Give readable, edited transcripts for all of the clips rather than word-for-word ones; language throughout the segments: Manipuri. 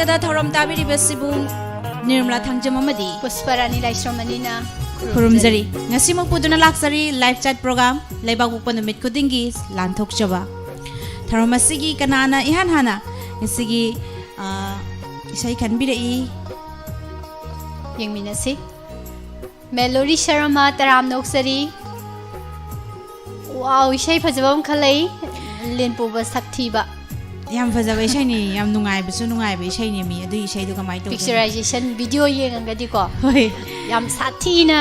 ꯃꯈꯥꯗ ꯊꯧꯔꯝ ꯇꯥꯕꯤꯔꯤꯕꯁꯤꯕꯨ ꯅꯤꯔꯃꯂꯥ ꯊꯥꯡꯖꯝ ꯑꯃꯗꯤ ꯄꯨꯁꯄꯔꯥꯅꯤ ꯂꯥꯏꯁ꯭ꯔꯝꯃꯅꯤꯅ ꯈꯨꯔꯨꯝꯖꯔꯤ ꯉꯁꯤꯃꯛ ꯄꯨꯗꯨꯅ ꯂꯥꯛꯆꯔꯤ ꯂꯥꯏꯚ ꯆꯥꯠ ꯄ꯭ꯔꯣꯒ꯭ꯔꯥꯝ ꯂꯩꯕꯥꯛꯄꯣꯛꯄ ꯅꯨꯃꯤꯠ ꯈꯨꯗꯤꯡꯒꯤ ꯂꯥꯟꯊꯣꯛꯆꯕ ꯊꯧꯔꯝ ꯑꯁꯤꯒꯤ ꯀꯅꯥꯅ ꯏꯍꯥꯟ ꯍꯥꯟꯅ ꯉꯁꯤꯒꯤ ꯏꯁꯩ ꯈꯟꯕꯤꯔꯛꯏ ꯌꯦꯡꯃꯤꯟꯅꯁꯤ ꯃꯦꯂꯣꯔꯤ ꯁꯔꯃ ꯇꯔꯥꯝ ꯅꯣꯛꯆꯔꯤ ꯋꯥꯎ ꯏꯁꯩ ꯐꯖꯕ ꯑꯃ ꯈꯜꯂꯩ ꯂꯦꯟ ꯄꯨꯕ ꯁꯛꯊꯤꯕ ꯌꯥꯝ ꯐꯖꯕ ꯏꯁꯩꯅꯤ ꯌꯥꯝ ꯅꯨꯡꯉꯥꯏꯕꯁꯨ ꯅꯨꯡꯉꯥꯏꯕ ꯏꯁꯩꯅꯤ ꯃꯤ ꯑꯗꯨꯒꯤ ꯏꯁꯩꯗꯣ ꯀꯃꯥꯏꯅ ꯇꯧꯗꯣꯏꯅꯣ ꯄꯤꯛꯆꯔꯥꯏꯖꯦꯁꯟ ꯚꯤꯗꯤꯑꯣ ꯌꯦꯡꯉꯒꯗꯤꯀꯣ ꯍꯣꯏ ꯌꯥꯝ ꯁꯥꯊꯤꯅ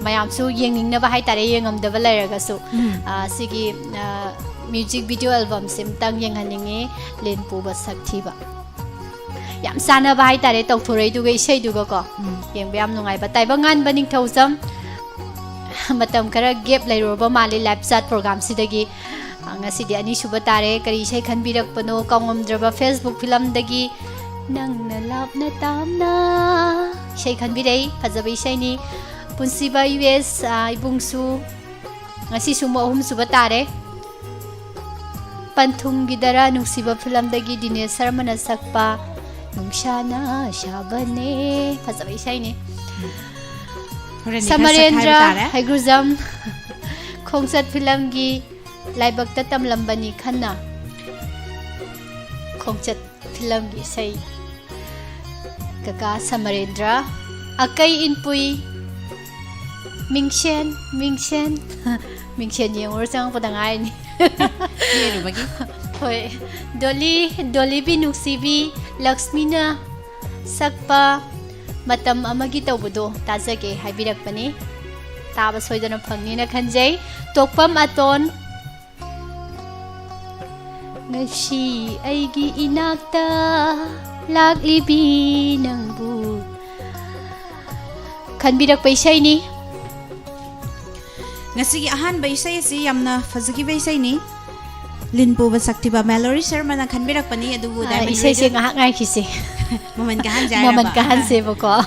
ꯃꯌꯥꯝꯁꯨ ꯌꯦꯡꯅꯤꯡꯅꯕ ꯍꯥꯏꯇꯥꯔꯦ ꯌꯦꯡꯉꯝꯗꯕ ꯂꯩꯔꯒꯁꯨ ꯁꯤꯒꯤ ꯃ꯭ꯌꯨꯖꯤꯛ ꯚꯤꯗꯤꯑꯣ ꯑꯦꯜꯕꯝꯁꯦ ꯑꯃꯇꯪ ꯌꯦꯡꯍꯟꯅꯤꯡꯉꯤ ꯂꯦꯟ ꯄꯨꯕ ꯁꯛꯊꯤꯕ ꯌꯥꯝ ꯆꯥꯟꯅꯕ ꯍꯥꯏꯇꯥꯔꯦ ꯇꯧꯊꯣꯔꯛꯏꯗꯨꯒ ꯏꯁꯩꯗꯨꯒꯀꯣ ꯌꯦꯡꯕ ꯌꯥꯝ ꯅꯨꯡꯉꯥꯏꯕ ꯇꯥꯏꯕꯪꯉꯥꯟꯕ ꯅꯤꯡꯊꯧꯖꯝ ꯃꯇꯝ ꯈꯔ ꯒꯦꯞ ꯂꯩꯔꯨꯔꯕ ꯃꯥꯜꯂꯤ ꯂꯥꯏꯚ ꯆꯥꯠ ꯄ꯭ꯔꯣꯒ꯭ꯔꯥꯝꯁꯤꯗꯒꯤ ꯉꯁꯤꯗꯤ ꯑꯅꯤꯁꯨꯕ ꯇꯥꯔꯦ ꯀꯔꯤ ꯏꯁꯩ ꯈꯟꯕꯤꯔꯛꯄꯅꯣ ꯀꯥꯎꯉꯝꯗ꯭ꯔꯕ ꯐꯦꯁꯕꯨꯛ ꯐꯤꯂꯝꯗꯒꯤ ꯅꯪꯅ ꯂꯥꯞꯅ ꯇꯥꯝꯅ ꯏꯁꯩ ꯈꯟꯕꯤꯔꯛꯏ ꯐꯖꯕ ꯏꯁꯩꯅꯤ ꯄꯨꯟꯁꯤꯕ ꯌꯨ.ꯑꯦꯁ ꯏꯕꯨꯡꯁꯨ ꯉꯁꯤꯁꯨ ꯑꯍꯨꯝꯁꯨꯕ ꯇꯥꯔꯦ ꯄꯟꯊꯨꯡꯒꯤꯗꯔ ꯅꯨꯡꯁꯤꯕ ꯐꯤꯂꯝꯗꯒꯤ ꯗꯤꯅꯦꯁ ꯁꯔꯃꯅ ꯁꯛꯄ ꯅꯨꯡꯁꯥꯅ ꯁꯥꯕꯅꯦ ꯐꯖꯕ ꯏꯁꯩꯅꯤ ꯁꯃꯔꯦꯟꯗ꯭ꯔ ꯍꯩꯒ꯭ꯔꯨꯖꯝ ꯈꯣꯡꯆꯠ ꯐꯤꯂꯝꯒꯤ ꯂꯥꯏꯕꯛꯇ ꯇꯝꯂꯝꯕꯅꯤ ꯈꯟꯅ ꯈꯣꯡꯆꯠ ꯐꯤꯂꯝꯒꯤ ꯏꯁꯩ ꯀꯀꯥ ꯁꯃꯔꯦꯟꯗ꯭ꯔ ꯑꯀꯩ ꯏꯟꯄꯨꯏ ꯃꯤꯡꯁꯦꯟ ꯌꯦꯡꯉꯨꯔ ꯆꯪꯉꯛꯄꯗ ꯉꯥꯏꯔꯅꯤ ꯍꯣꯏ ꯗꯣꯂꯤꯕꯤ ꯅꯨꯡꯁꯤꯕꯤ ꯂꯛꯁꯃꯤꯅ ꯁꯛꯄ ꯃꯇꯝ ꯑꯃꯒꯤ ꯇꯧꯕꯗꯣ ꯇꯥꯖꯒꯦ ꯍꯥꯏꯕꯤꯔꯛꯄꯅꯤ ꯇꯥꯕ ꯁꯣꯏꯗꯅ ꯐꯪꯅꯤꯅ ꯈꯟꯖꯩ ꯇꯣꯛꯄꯝ ꯑꯇꯣꯟ ꯉꯁꯤ ꯑꯩꯒꯤ ꯏꯅꯥꯛꯇ ꯂꯥꯛꯂꯤꯕꯤ ꯅꯪꯕꯨ ꯈꯟꯕꯤꯔꯛꯄ ꯏꯁꯩꯅꯤ ꯉꯁꯤꯒꯤ ꯑꯍꯥꯟꯕ ꯏꯁꯩ ꯑꯁꯤ ꯌꯥꯝꯅ ꯐꯖꯈꯤꯕ ꯏꯁꯩꯅꯤ ꯂꯤꯟ ꯄꯨꯕ ꯁꯛꯊꯤꯕ ꯃꯦꯂꯣꯔꯤ ꯁꯔꯃꯅ ꯈꯟꯕꯤꯔꯛꯄꯅꯤ ꯑꯗꯨꯕꯨ ꯏꯁꯩꯁꯦ ꯉꯥꯏꯍꯥꯛ ꯉꯥꯏꯈꯤꯁꯦ ꯃꯃꯟ ꯀꯥꯍꯟꯁꯦꯕꯀꯣ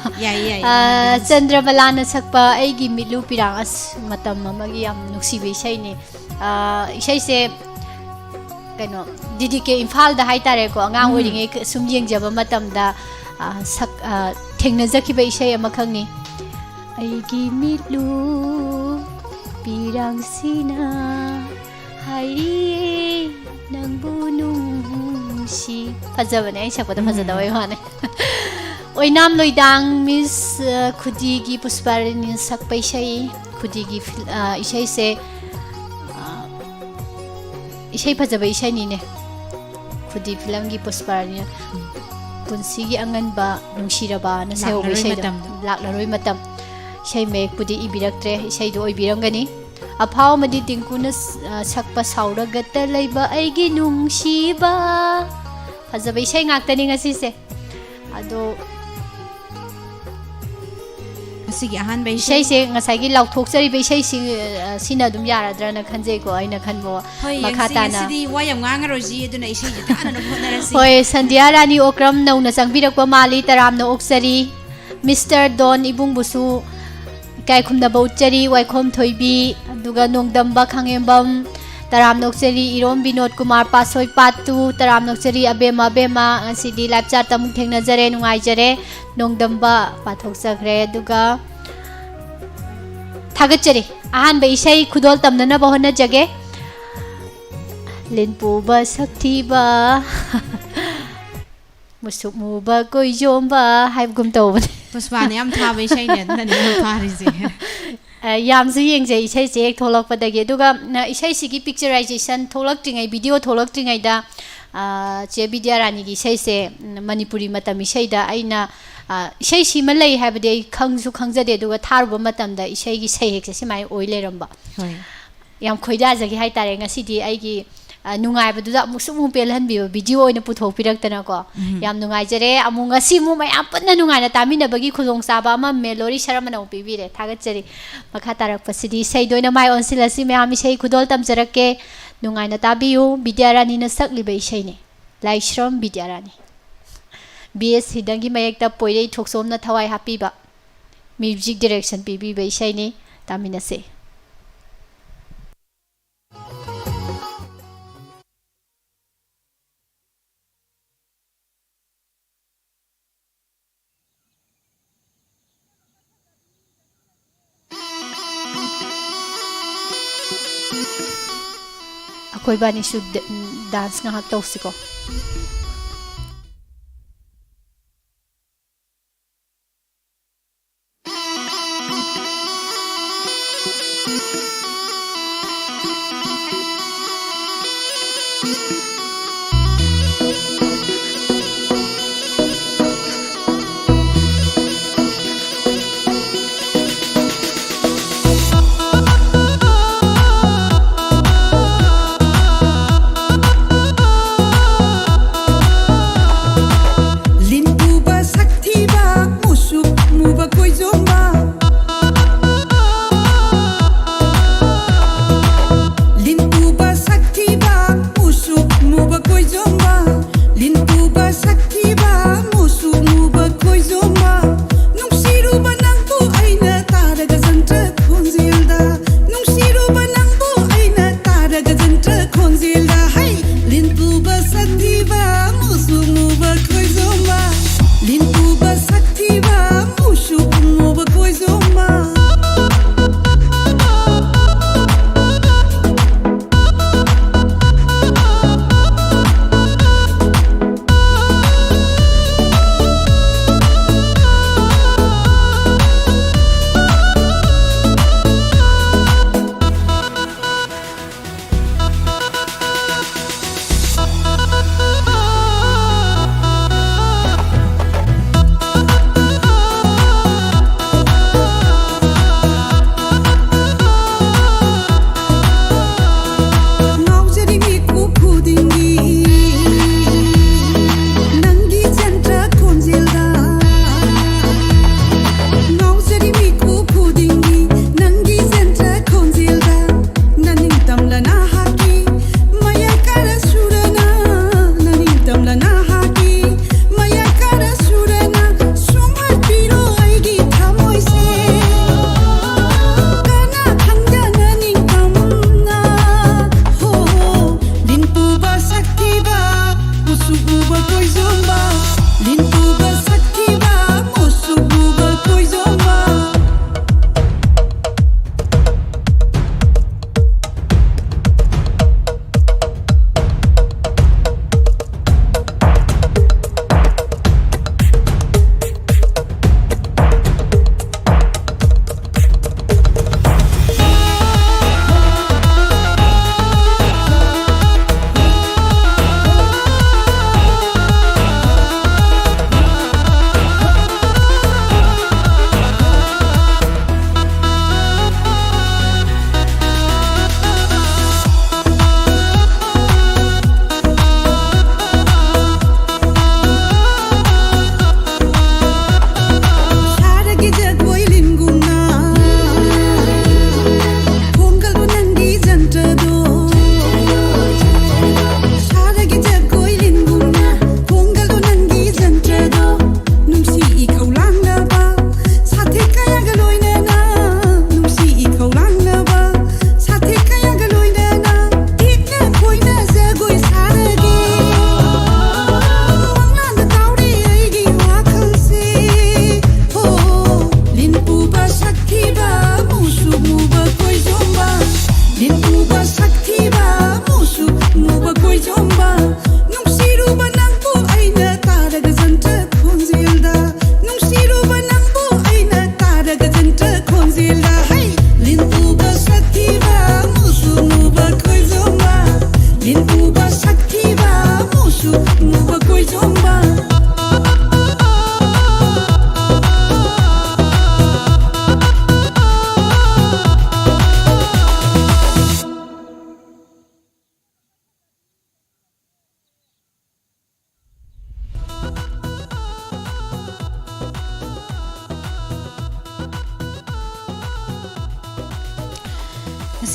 ꯆꯟꯗ꯭ꯔꯕꯂꯥꯅ ꯁꯛꯄ ꯑꯩꯒꯤ ꯃꯤꯠꯂꯨ ꯄꯤꯔꯥꯡ ꯑꯁ ꯃꯇꯝ ꯑꯃꯒꯤ ꯌꯥꯝ ꯅꯨꯡꯁꯤꯕ ꯏꯁꯩꯅꯤ ꯏꯁꯩꯁꯦ ꯀꯩꯅꯣ DDK ꯏꯝꯐꯥꯜꯗ ꯍꯥꯏꯇꯥꯔꯦꯀꯣ ꯑꯉꯥꯡ ꯑꯣꯏꯔꯤꯉꯩ ꯁꯨꯝ ꯌꯦꯡꯖꯕ ꯃꯇꯝꯗ ꯊꯦꯡꯅꯖꯈꯤꯕ ꯏꯁꯩ ꯑꯃꯈꯛꯅꯤ ꯑꯩꯒꯤ ꯃꯤꯠꯂꯨ ꯄꯤꯔꯥꯡꯁꯤꯅ ꯍꯥꯏꯔꯤꯌꯦ ꯅꯪꯕꯨ ꯅꯨꯡꯁꯤ ꯐꯖꯕꯅꯦ ꯑꯩ ꯁꯛꯄꯗ ꯐꯖꯗꯕꯩ ꯋꯥꯅꯦ ꯑꯣꯏꯅꯥꯝ ꯂꯣꯏꯗꯥꯡ ꯃꯤꯁ ꯈꯨꯗꯤꯒꯤ ꯄꯨꯁꯄꯥꯔꯥꯅꯤꯅ ꯁꯛꯄ ꯏꯁꯩ ꯈꯨꯗꯤꯒꯤ ꯏꯁꯩꯁꯦ इसे फजब इसेनीने खुदी फिल्म की पुष्पारानी पुंसीगी अंगनबा नुंसीरबा न सेहोब इसे लाक्लरोय मतम इसे मेकपुदी इबिरक्त्रे इसे दो इबिरंगनी अफाव मदी तिंकुन सकपा साउरगत लैबा अैगी नुंसीबा फजब इसे ngaktani ngasiसे अदो ꯑꯁꯤꯒꯤ ꯑꯍꯥꯟꯕ ꯏꯁꯩꯁꯦ ꯉꯁꯥꯏꯒꯤ ꯂꯥꯎꯊꯣꯛꯆꯔꯤꯕ ꯏꯁꯩꯁꯤꯡ ꯁꯤꯅ ꯑꯗꯨꯝ ꯌꯥꯔꯗ꯭ꯔꯅ ꯈꯟꯖꯩꯀꯣ ꯑꯩꯅ ꯈꯟꯕ ꯃꯈꯥ ꯇꯥꯅ ꯁꯤꯗꯤ ꯋꯥ ꯌꯥꯝ ꯉꯥꯡꯉꯔꯣꯏꯁꯤ ꯑꯗꯨꯅ ꯏꯁꯩꯁꯦ ꯇꯥꯅꯅ ꯍꯣꯠꯅꯔꯁꯤ ꯍꯣꯏ ꯁꯟꯙ꯭ꯌꯥ ꯔꯥꯅꯤ ꯑꯣꯀ꯭ꯔꯝ ꯅꯧꯅ ꯆꯪꯕꯤꯔꯛꯄ ꯃꯥꯜꯂꯤ ꯇꯔꯥꯝꯅ ꯑꯣꯛꯆꯔꯤ ꯃꯤꯁꯇꯔ ꯗꯣꯟ ꯏꯕꯨꯡꯕꯨꯁꯨ ꯏꯀꯥꯏ ꯈꯨꯝꯅꯕ ꯎꯠꯆꯔꯤ ꯋꯥꯏꯈꯣꯝ ꯊꯣꯏꯕꯤ ꯑꯗꯨꯒ ꯅꯣꯡꯗꯝꯕ ꯈꯥꯡꯉꯦꯝꯕꯝ ꯇꯔꯥꯝꯅ ꯑꯣꯛꯆꯔꯤ ꯏꯔꯣꯝ ꯕꯤꯅꯣꯗ ꯀꯨꯃꯥꯔ ꯄꯥꯁꯣꯏ ꯄꯥꯠꯇꯨ ꯇꯔꯥꯝꯅ ꯑꯣꯛꯆꯔꯤ ꯑꯕꯦꯝꯃ ꯉꯁꯤꯗꯤ ꯂꯥꯏꯚ ꯆꯥꯠꯇ ꯑꯃꯨꯛ ꯊꯦꯡꯅꯖꯔꯦ ꯅꯨꯡꯉꯥꯏꯖꯔꯦ ꯅꯣꯡꯗꯝꯕ ꯄꯥꯊꯣꯛꯆꯈ꯭ꯔꯦ ꯑꯗꯨꯒ थागतचरी अहानब इसे खुदोल तमननबा होनजगे लिनपुबा सक्थिबा मुसुक मुबा कोइजोंबा हाइबगुम तौबने पुष्पाने याम थाबा इसेने ननि फारिजे यामसु येंगजे इसे जे थोलकपदगे दुगा इसे सिगी पिक्चराइजेशन थोलक्त्रिङै भिडियो थोलक्त्रिङैदा चे विद्यारानी की इसे से मणिपुरी मतम इसेदा अइना इसे सिमा लै हाबदे खंगसु खंगजदे दुगा थारुबा मतमदा इसेगी सहेक्से सिमाय ओइ लेरम्बा होय याम खोइदाजगी हाइतारे ngasiदी आइगी नुंगाइबदुदा अमुसुमु पेलहनबिबा भिडियो ओइना पुथोकपिरक्तनाको याम नुंगाइजरे अमु ngasi मु मयाम पन्ना नुंगाइना तामिनबगी खुदोंचाबा अमा मेलोरी शरमना उपिबिरे थागतचरी मखा तारकपसिदी सैदोइना माय ओनसिलसि मयाम इसे खुदोल तमजरके नुंगाइना ताबियु विद्यारानीना सकलिबा इसेने लाइश्रम विद्यारानी BS हिदंगी मयेक्ता पोइरे थोक्सोमना थवाई हापीबा म्यूजिक डायरेक्शन पीबीबा इसेने तामिनसे ꯑꯩꯈꯣꯏ ꯕꯥꯅꯤꯁꯨ ꯗꯥꯟꯁ ꯉꯥꯏꯍꯥꯛ ꯇꯧꯁꯤꯀꯣ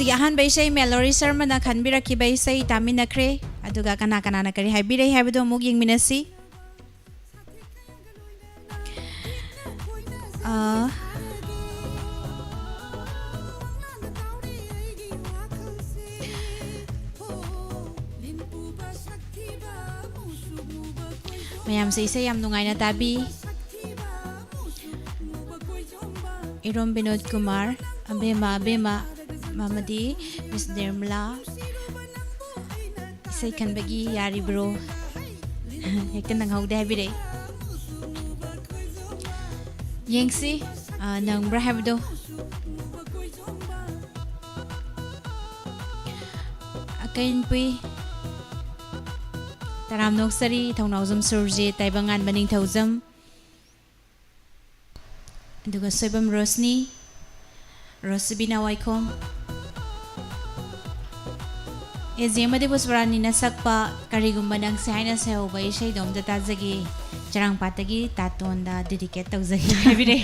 Sige ahanba isay Mallory Sharma na khanbirakiba isay taminakre aduga kana kana na kari haibirei haibado amuk yengminasi mayam sa isay yam nungay na tabi Irom Binod Kumar Abema Mamadi Miss Dermla isai kanbagi yari bro hekta nang haude habire yengsi nang bra habdo akain pui taram noksari thongnawjam surje taibangan baning thaujam aduga soibam rosni rosbina waikhom Ezemade Buswarani na sakpa karigumba nang saina sa ubay siya dom da tazagi jarang patagi tatonda dedicate tawzagi habire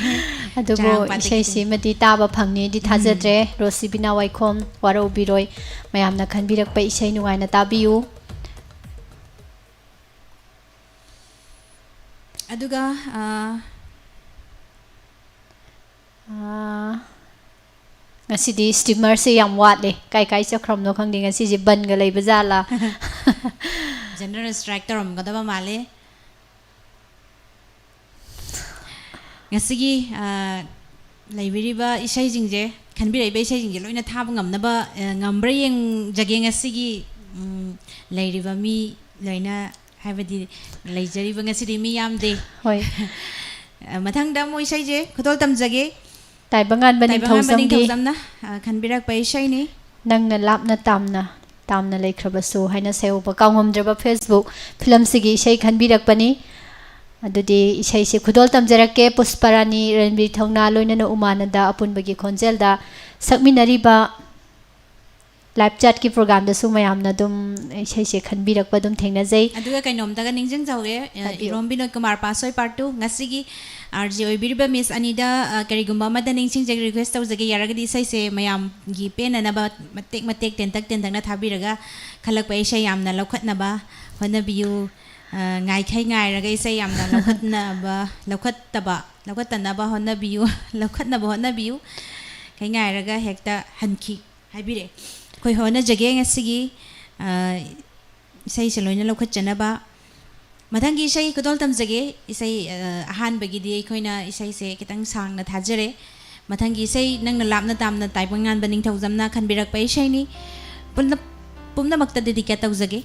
adubo isai si mati taba phangni di thajadre Rosibina Waikhom waro biroi mayamna khanbirak pa isai nuai na tabiu aduga ngasidi steamer se yam watle kai kai chakram no khangdi ngasi je ban ga lei bazala general strike torom gadaba male ngasigi laibiriba isai jingje khanbirai be isai jingje loina thaba ngamnaba ngambra yeng jage ngasigi lairiba mi loina habadi laijariba ngasidi mi yamde hoi mathangda mo isai je khotol tamjage taibangan baning thawjamgi na khanbirak pa isai ni nangna lapna tamna leikhrabasu haina seuba kawngomdraba Facebook film sigi isai khanbirak pani adudi isai se khudol tamjarake Pusparani Ranbir Thongna loina na umanada apunbagi khonjelda sakminariba live chat ki program da su mayamna dum isai se khanbirak pa dum thengna jai aduga kainom daga ningjang jawe Rombino Kumar Pasoi part 2 ngasigi RJ Oibiriba Miss Anida karigumba mada ningsing jag request tawjage yaragadi isai se mayam gi pena na ba matek tentak na thabiraga khalak pa isai yamna lokhatna ba honabiu ngai khai ngai raga isai yamna lokhatna ba honabiu lokhatna ba honabiu khai ngai raga hekta hanki habire koi hona jage ngasigi isai se loina lokhatchana ba madangi isai kodol tamjage isai ahan bagidi koina isai se kitang sangna thajare madangi isai nangna lapna tamna taibangan baning thaujamna khanbirak pa isai ni pumna makta dedicate tawjage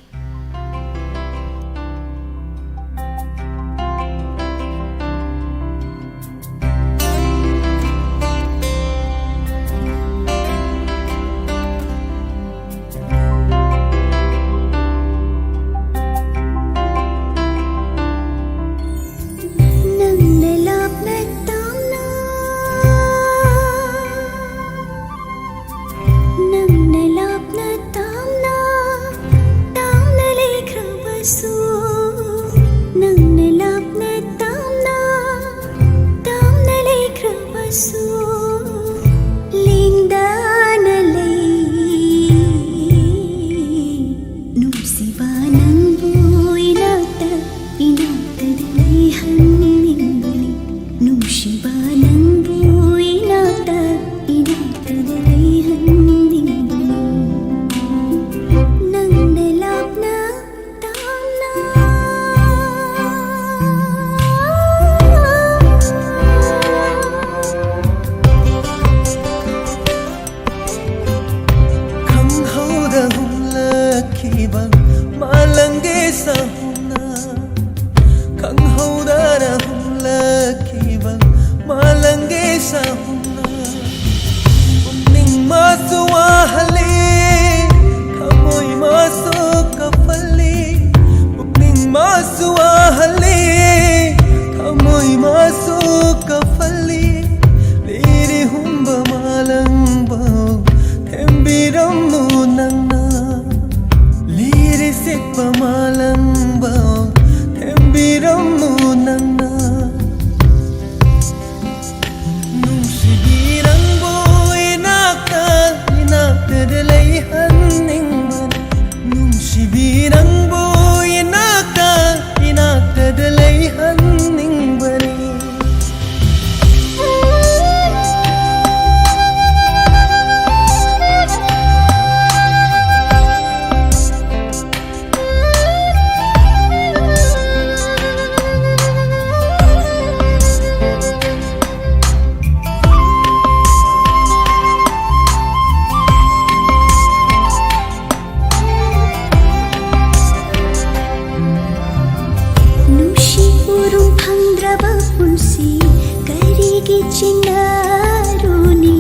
चिनारुनी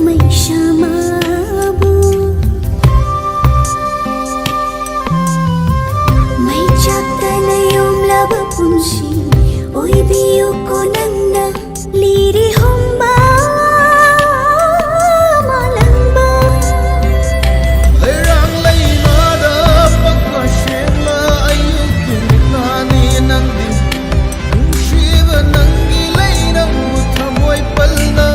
मैशामाबु मै चाक्तन योमलब पुंसी ओइबियोको नन्ना लिरि होम्बा मालंबा Lerang lainada pagkasela ayukin nani nandi Shiva nangi lainang muthamoy palna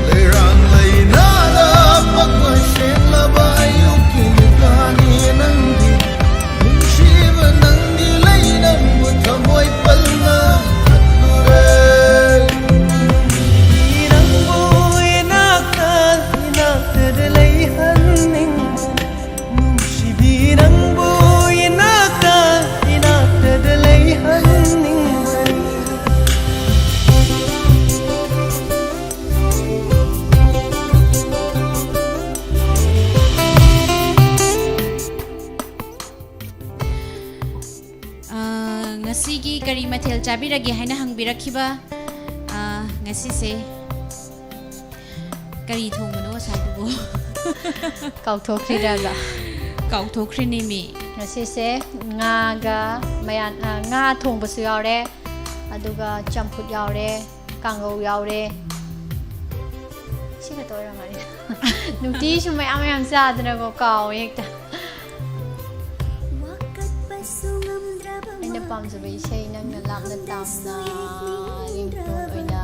Lerang lainada pagkasela ayukin nani nandi Shiva nangi lainang muthamoy palna ngasigi kari mathel chabiragi haina hangbirakhiba ngasi se kari thongmano saidubo ꯀꯥꯎꯊꯣꯛꯈ꯭ꯔꯤꯔꯒ ꯀꯥꯎꯊꯣꯛꯈ꯭ꯔꯤꯅꯤ ꯃꯤ ꯉꯁꯤꯁꯦ ꯉꯥꯒ ꯃꯌꯥꯟ ꯉꯥ ꯊꯣꯡꯕꯁꯨ ꯌꯥꯎꯔꯦ ꯑꯗꯨꯒ ꯆꯝꯐꯨꯠ ꯌꯥꯎꯔꯦ ꯀꯥꯡꯉꯧ ꯌꯥꯎꯔꯦ ꯁꯤ ꯈꯛꯇ ꯑꯣꯏꯔꯝꯒꯅꯤ ꯅꯨꯡꯇꯤꯁꯨ ꯃꯌꯥꯝ ꯃꯌꯥꯝ ꯆꯥꯗꯅꯀꯣ ꯀꯥꯎꯋꯦ ꯍꯦꯛꯇ ꯑꯩꯅ ꯄꯥꯝꯖꯕ ꯏꯁꯩ ꯅꯪꯅ ꯂꯥꯞꯅ ꯇꯥꯝꯅ ꯔꯤꯡꯇꯣꯟ ꯑꯣꯏꯅ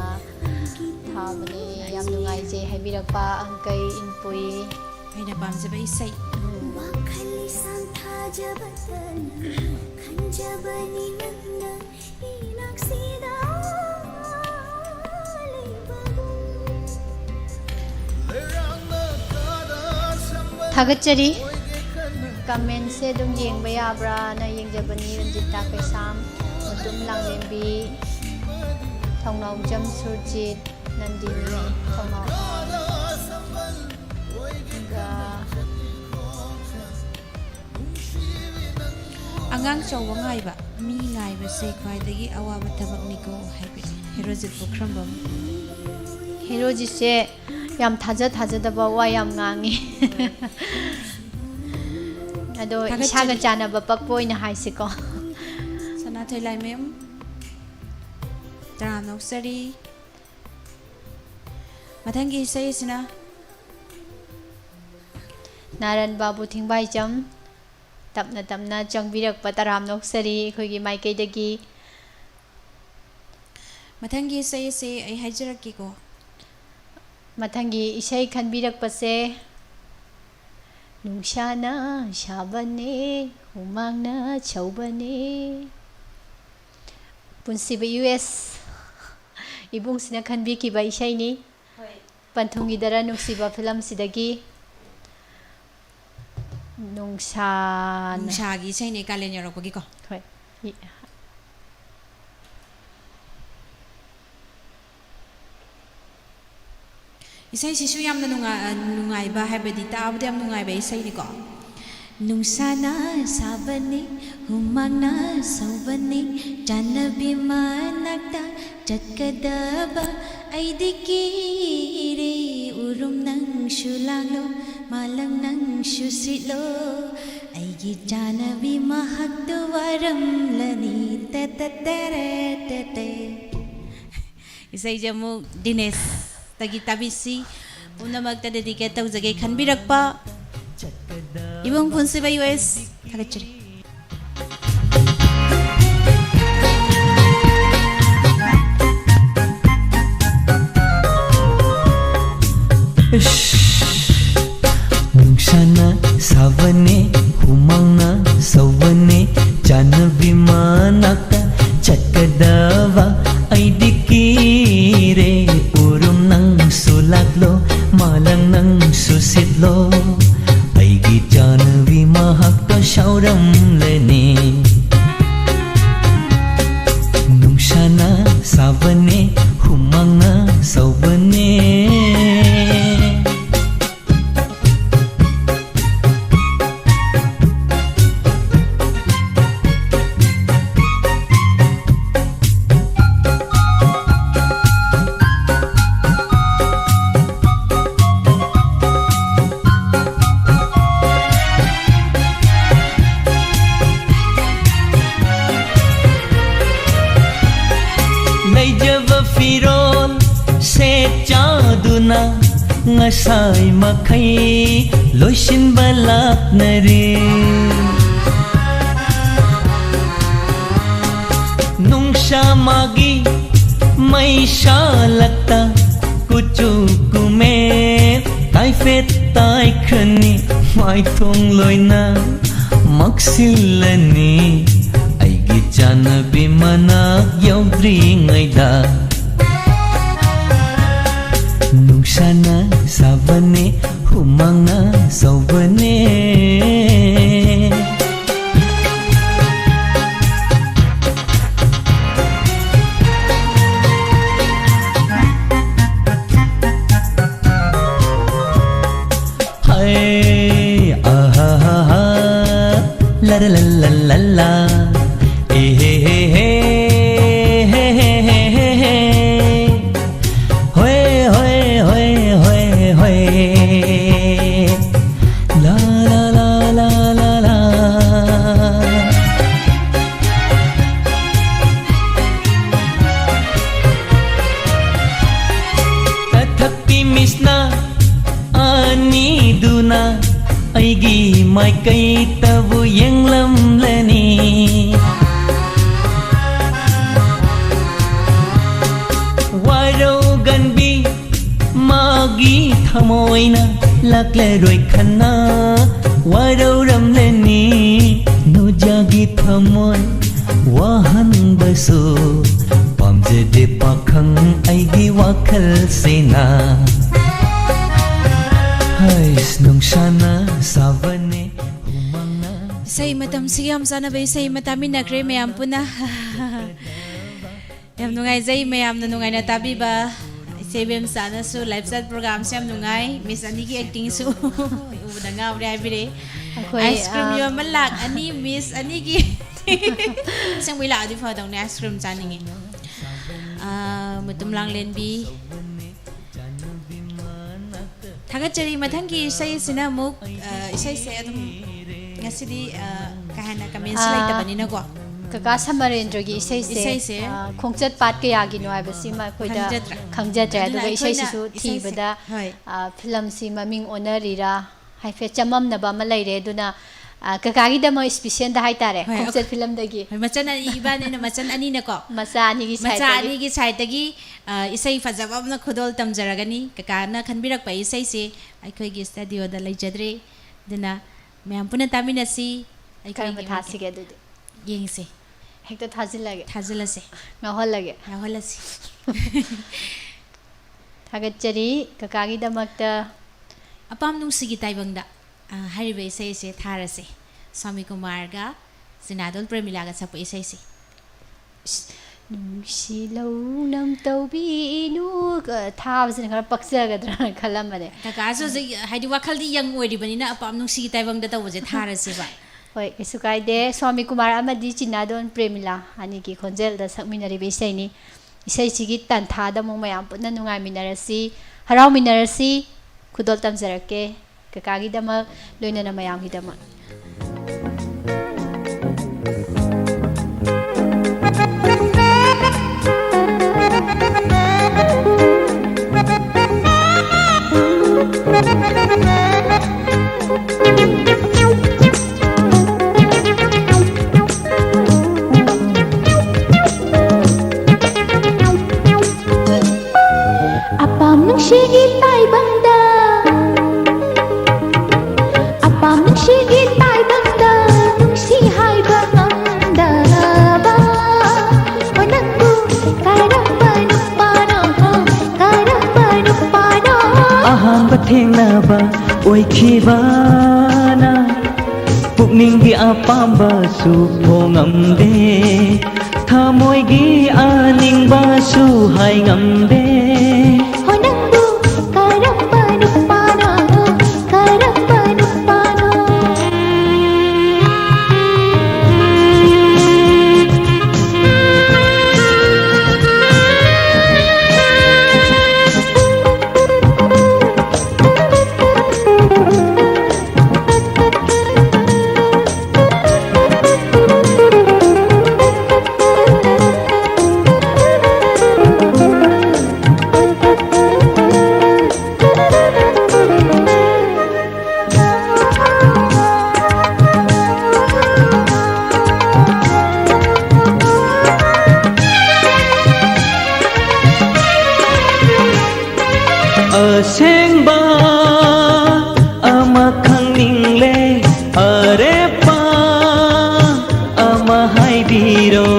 ꯊꯥꯕꯅꯦ ꯌꯥꯝ ꯅꯨꯡꯉꯥꯏꯖꯩ ꯍꯥꯏꯕꯤꯔꯛꯄ ꯑꯪꯀꯩ ꯏꯟꯄꯨꯏ ꯑꯩꯅ ꯄꯥꯝꯖꯕ ꯏꯁꯩ ꯊꯥꯒꯠꯆꯔꯤ ꯀꯃꯦꯟꯁꯦ ꯑꯗꯨꯝ ꯌꯦꯡꯕ ꯌꯥꯕ꯭ꯔꯥꯅ ꯌꯦꯡꯖꯕꯅꯤ ꯔꯟꯖꯤꯇꯥ ꯀꯩꯁꯥꯝ ꯃꯇꯨꯝ ꯂꯥꯡꯂꯦꯝꯕꯤ ꯊꯧꯅꯥꯎꯖꯝ ꯁꯨꯔꯖꯤꯠ ꯅꯟꯗꯤꯅꯤ ꯊꯧꯅꯥꯎ ꯑꯉꯥꯡ ꯆꯥꯎꯕ ꯉꯥꯏꯕ ꯃꯤ ꯉꯥꯏꯕꯁꯦ ꯈ꯭ꯋꯥꯏꯗꯒꯤ ꯑꯋꯥꯕ ꯊꯕꯛꯅꯤꯀꯣ ꯍꯥꯏꯕꯅꯤ ꯍꯦꯔꯣꯖꯤꯠ ꯄꯣꯈ꯭ꯔꯝꯕꯝ ꯍꯦꯔꯣꯖꯤꯠꯁꯦ ꯌꯥꯝ ꯊꯥꯖꯗꯕ ꯋꯥ ꯌꯥꯝ ꯉꯥꯡꯉꯤ ꯑꯗꯣ ꯏꯁꯥꯒ ꯆꯥꯟꯅꯕ ꯄꯛꯄ ꯑꯣꯏꯅ ꯍꯥꯏꯁꯤꯀꯣ ꯁꯅꯥꯊꯣꯏ ꯂꯥꯏꯃꯦꯝ ꯇꯔꯥꯝ ꯅꯣꯛꯆꯔꯤ ꯃꯊꯪꯒꯤ ꯏꯁꯩꯁꯤꯅ ꯅꯥꯔꯟ ꯕꯥꯕꯨ ꯊꯤꯡꯕꯥꯏꯖꯝ ꯇꯞꯅ ꯇꯞꯅ ꯆꯪꯕꯤꯔꯛꯄ ꯇꯔꯥꯝ ꯅꯣꯛꯆꯔꯤ ꯑꯩꯈꯣꯏꯒꯤ ꯃꯥꯏꯀꯩꯗꯒꯤ ꯃꯊꯪꯒꯤ ꯏꯁꯩꯁꯦ ꯑꯩ ꯍꯥꯏꯖꯔꯛꯀꯦꯀꯣ ꯃꯊꯪꯒꯤ ꯏꯁꯩ ꯈꯟꯕꯤꯔꯛꯄꯁꯦ ꯅꯨꯡꯁꯥꯅ ꯁꯥꯕꯅꯦ ꯍꯨꯃꯥꯡꯅ ꯁꯧꯕꯅꯦ ꯄꯨꯟꯁꯤꯕ US ꯏꯕꯨꯡꯁꯤꯅ ꯈꯟꯕꯤꯈꯤꯕ ꯏꯁꯩꯅꯤ ꯄꯟꯊꯨꯡꯒꯤꯗꯔ ꯅꯨꯡꯁꯤꯕ ꯐꯤꯂꯝꯁꯤꯗꯒꯤ ꯅꯨꯡꯁꯥꯒꯤ ꯏꯁꯩꯅꯦ ꯀꯥꯂꯦꯟ ꯌꯧꯔꯛꯄꯒꯤꯀꯣ ꯍꯣꯏ ꯏꯁꯩꯁꯤꯁꯨ ꯌꯥꯝꯅ ꯅꯨꯡꯉꯥꯏꯕ ꯍꯥꯏꯕꯗꯤ ꯇꯥꯕꯗ ꯌꯥꯝ ꯅꯨꯡꯉꯥꯏꯕ ꯏꯁꯩꯅꯤꯀꯣ ꯅꯨꯡꯁꯥꯅ ꯁꯥꯕꯅꯤ ꯍꯨꯃꯥꯡꯅ ꯁꯧꯕꯅꯤ ꯆꯥꯟꯅꯕꯤ ꯃꯅꯥꯛꯇ ꯆꯠꯀꯗꯕ ꯑꯩꯗꯤ ꯀꯤꯔꯦ ꯎꯔꯨꯝ ꯅꯪꯁꯨ ꯂꯥꯡꯂꯣ ꯃꯥꯂꯪ ꯅꯪꯁꯨ ꯁꯤꯠꯂꯣ ꯑꯩꯒꯤ ꯆꯥꯟꯅꯕꯤ ꯃꯍꯥꯛꯇꯨ ꯋꯥꯔꯝꯂꯅꯤ ꯇꯦ ꯏꯁꯩꯁꯦ ꯑꯃꯨꯛ ꯗꯤꯅꯦꯁ ꯇꯒꯤ ꯇꯥꯕꯤꯁꯤ ꯄꯨꯝꯅꯃꯛꯇ ꯗꯦꯗꯤꯀꯦꯠ ꯇꯧꯖꯒꯦ ꯈꯟꯕꯤꯔꯛꯄ 이번 폰스바 US 타겟줄이 नुंशाना सावने हुमांगना सौवने जानवी मानाक्ता चक्कदवा ऐदिकीरे उरुम नंग सुलाक्लो मालंग नंग सुसितलो ऐगी Janvi महक्ता शौरम duna ngasai makai loishin balak nari nungsha magi mai sha lakta kuchu kume tai fet tai khani mai thong loina maksilani aigi chana bimana yaudri ngaida nungsana savane humanga sauvane la la la la la eh hey hey hey hey hey hey hey hoy hoy hoy hoy hoy la la la la la la tathakti misna ani duna aigi mai kai tabu yenglam lani waro ganbi magi thamoina lakle roi khana waro ram lani no jagi thamoi wahan baso pamje de pakhang aigi wakhal sena nungsana savane humanga say matam siyam sana bay say matami nagre mayam puna yam nungay zay mayam na nungay na tabi ba sebem sana su live chat program siyam nungay miss ani ki acting su uda nga uri ay bire ice cream yo malak ani miss ani ki siyang wila adi fa daw ni ice cream chaningi mutum lang len bi Thagachari mathangki isai sina muk isai se adum ngasidi kahana comment laita banina ko kaka samarendra gi isai se khongchat pat ke yagi no ai basi ma khoida khangjatra aduga isai sisu thibada film si maming onarira haife chamam na ba ma leire duna kaka gi dama special da hai tare khongchat film dagi machan ani ibane na machan ani na ko macha ani gi side dagi isai fajabam na khudol tamjaragani kaka na khanbirak pai isai se aikhoi gi studio da leijadre duna ma'am पुनः तामिनसी कर्म थासी के दुदे यहीं से एक तो थाजी लगे ngahol lagi thagachari kakagi damakta apam nungsigi taibangda haribe sai se tharase Swami Kumar ga Sinadol Premila ga sapu isai se nungsi lau nam taubi nu ka thabsin khara paksa ga dra khalam mane kaka so haidi wakal di yang oi dibani na apam nungsigi taibangda tawje tharase ba hoi isu kaide Swami Kumar amadi Sinadol Premila ani ki khonjel da sakminari be isai ni isai sigi tan tha da mo mayam punna nungai minarasi harau minarasi khudol tamjarake kakagi dama loina na mayam hi dama Apam nungshigi taibangda Apam nungshigi taibangda Nungsi hai bangda ba Onakku karappanupano ahamba thengnaba oikhibana pukninggi apamba su phongamde thamoigi aningba su hai ngamde Onakku karappanupano ꯑꯁꯦꯡꯕ ꯑꯃ ꯈꯪꯅꯤꯡꯂꯦ ꯑꯔꯦꯞꯄ ꯑꯃ ꯍꯥꯏꯕꯤꯔꯣ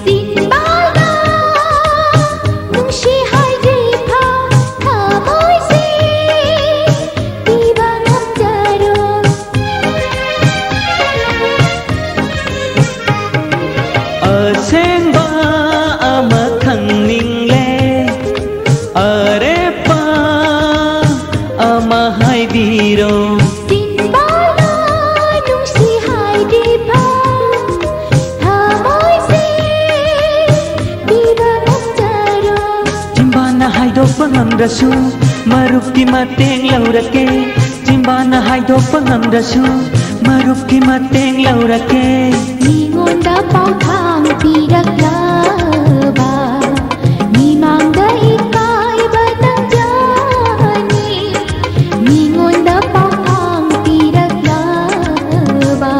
ꯆꯤꯟꯕꯥꯜꯗ ꯅꯨꯡꯁꯤ ꯍꯥꯏꯗ꯭ꯔꯤꯐꯥ ꯊꯃꯣꯏꯁꯦ ꯄꯤꯕ ꯉꯝꯖꯔꯣ ꯑꯁꯦꯡꯕ ꯑꯃ ꯈꯪꯅꯤꯡꯂꯦ ꯑꯔꯦꯞꯄ ꯑꯃ ꯍꯥꯏꯕꯤꯔꯣ ꯆꯤꯟꯕꯥꯜꯗ ꯅꯨꯡꯁꯤ ꯍꯥꯏꯗ꯭ꯔꯤꯐꯥ ꯊꯃꯣꯏꯁꯦ ꯄꯤꯕ ꯉꯝꯖꯔꯣ ꯆꯤꯝꯕꯥꯅ ꯍꯥꯏꯗꯣꯛꯄ ꯉꯝꯗ꯭ꯔꯁꯨ ꯃꯔꯨꯞꯀꯤ ꯃꯇꯦꯡ ꯂꯧꯔꯛꯀꯦ ꯆꯤꯝꯕꯥꯅ ꯍꯥꯏꯗꯣꯛꯄ ꯉꯝꯗ꯭ꯔꯁꯨ ꯃꯔꯨꯞꯀꯤ ꯃꯇꯦꯡ ꯂꯧꯔꯛꯀꯦ ꯃꯤꯉꯣꯟꯗ ꯄꯥꯎꯊꯥꯡ ꯄꯤꯔꯛꯂꯕ ꯃꯤꯃꯥꯡꯗ ꯏꯀꯥꯏꯕ ꯅꯪꯖꯅꯤ ꯃꯤꯉꯣꯟꯗ ꯄꯥꯎꯊꯥꯡ ꯄꯤꯔꯛꯂꯕ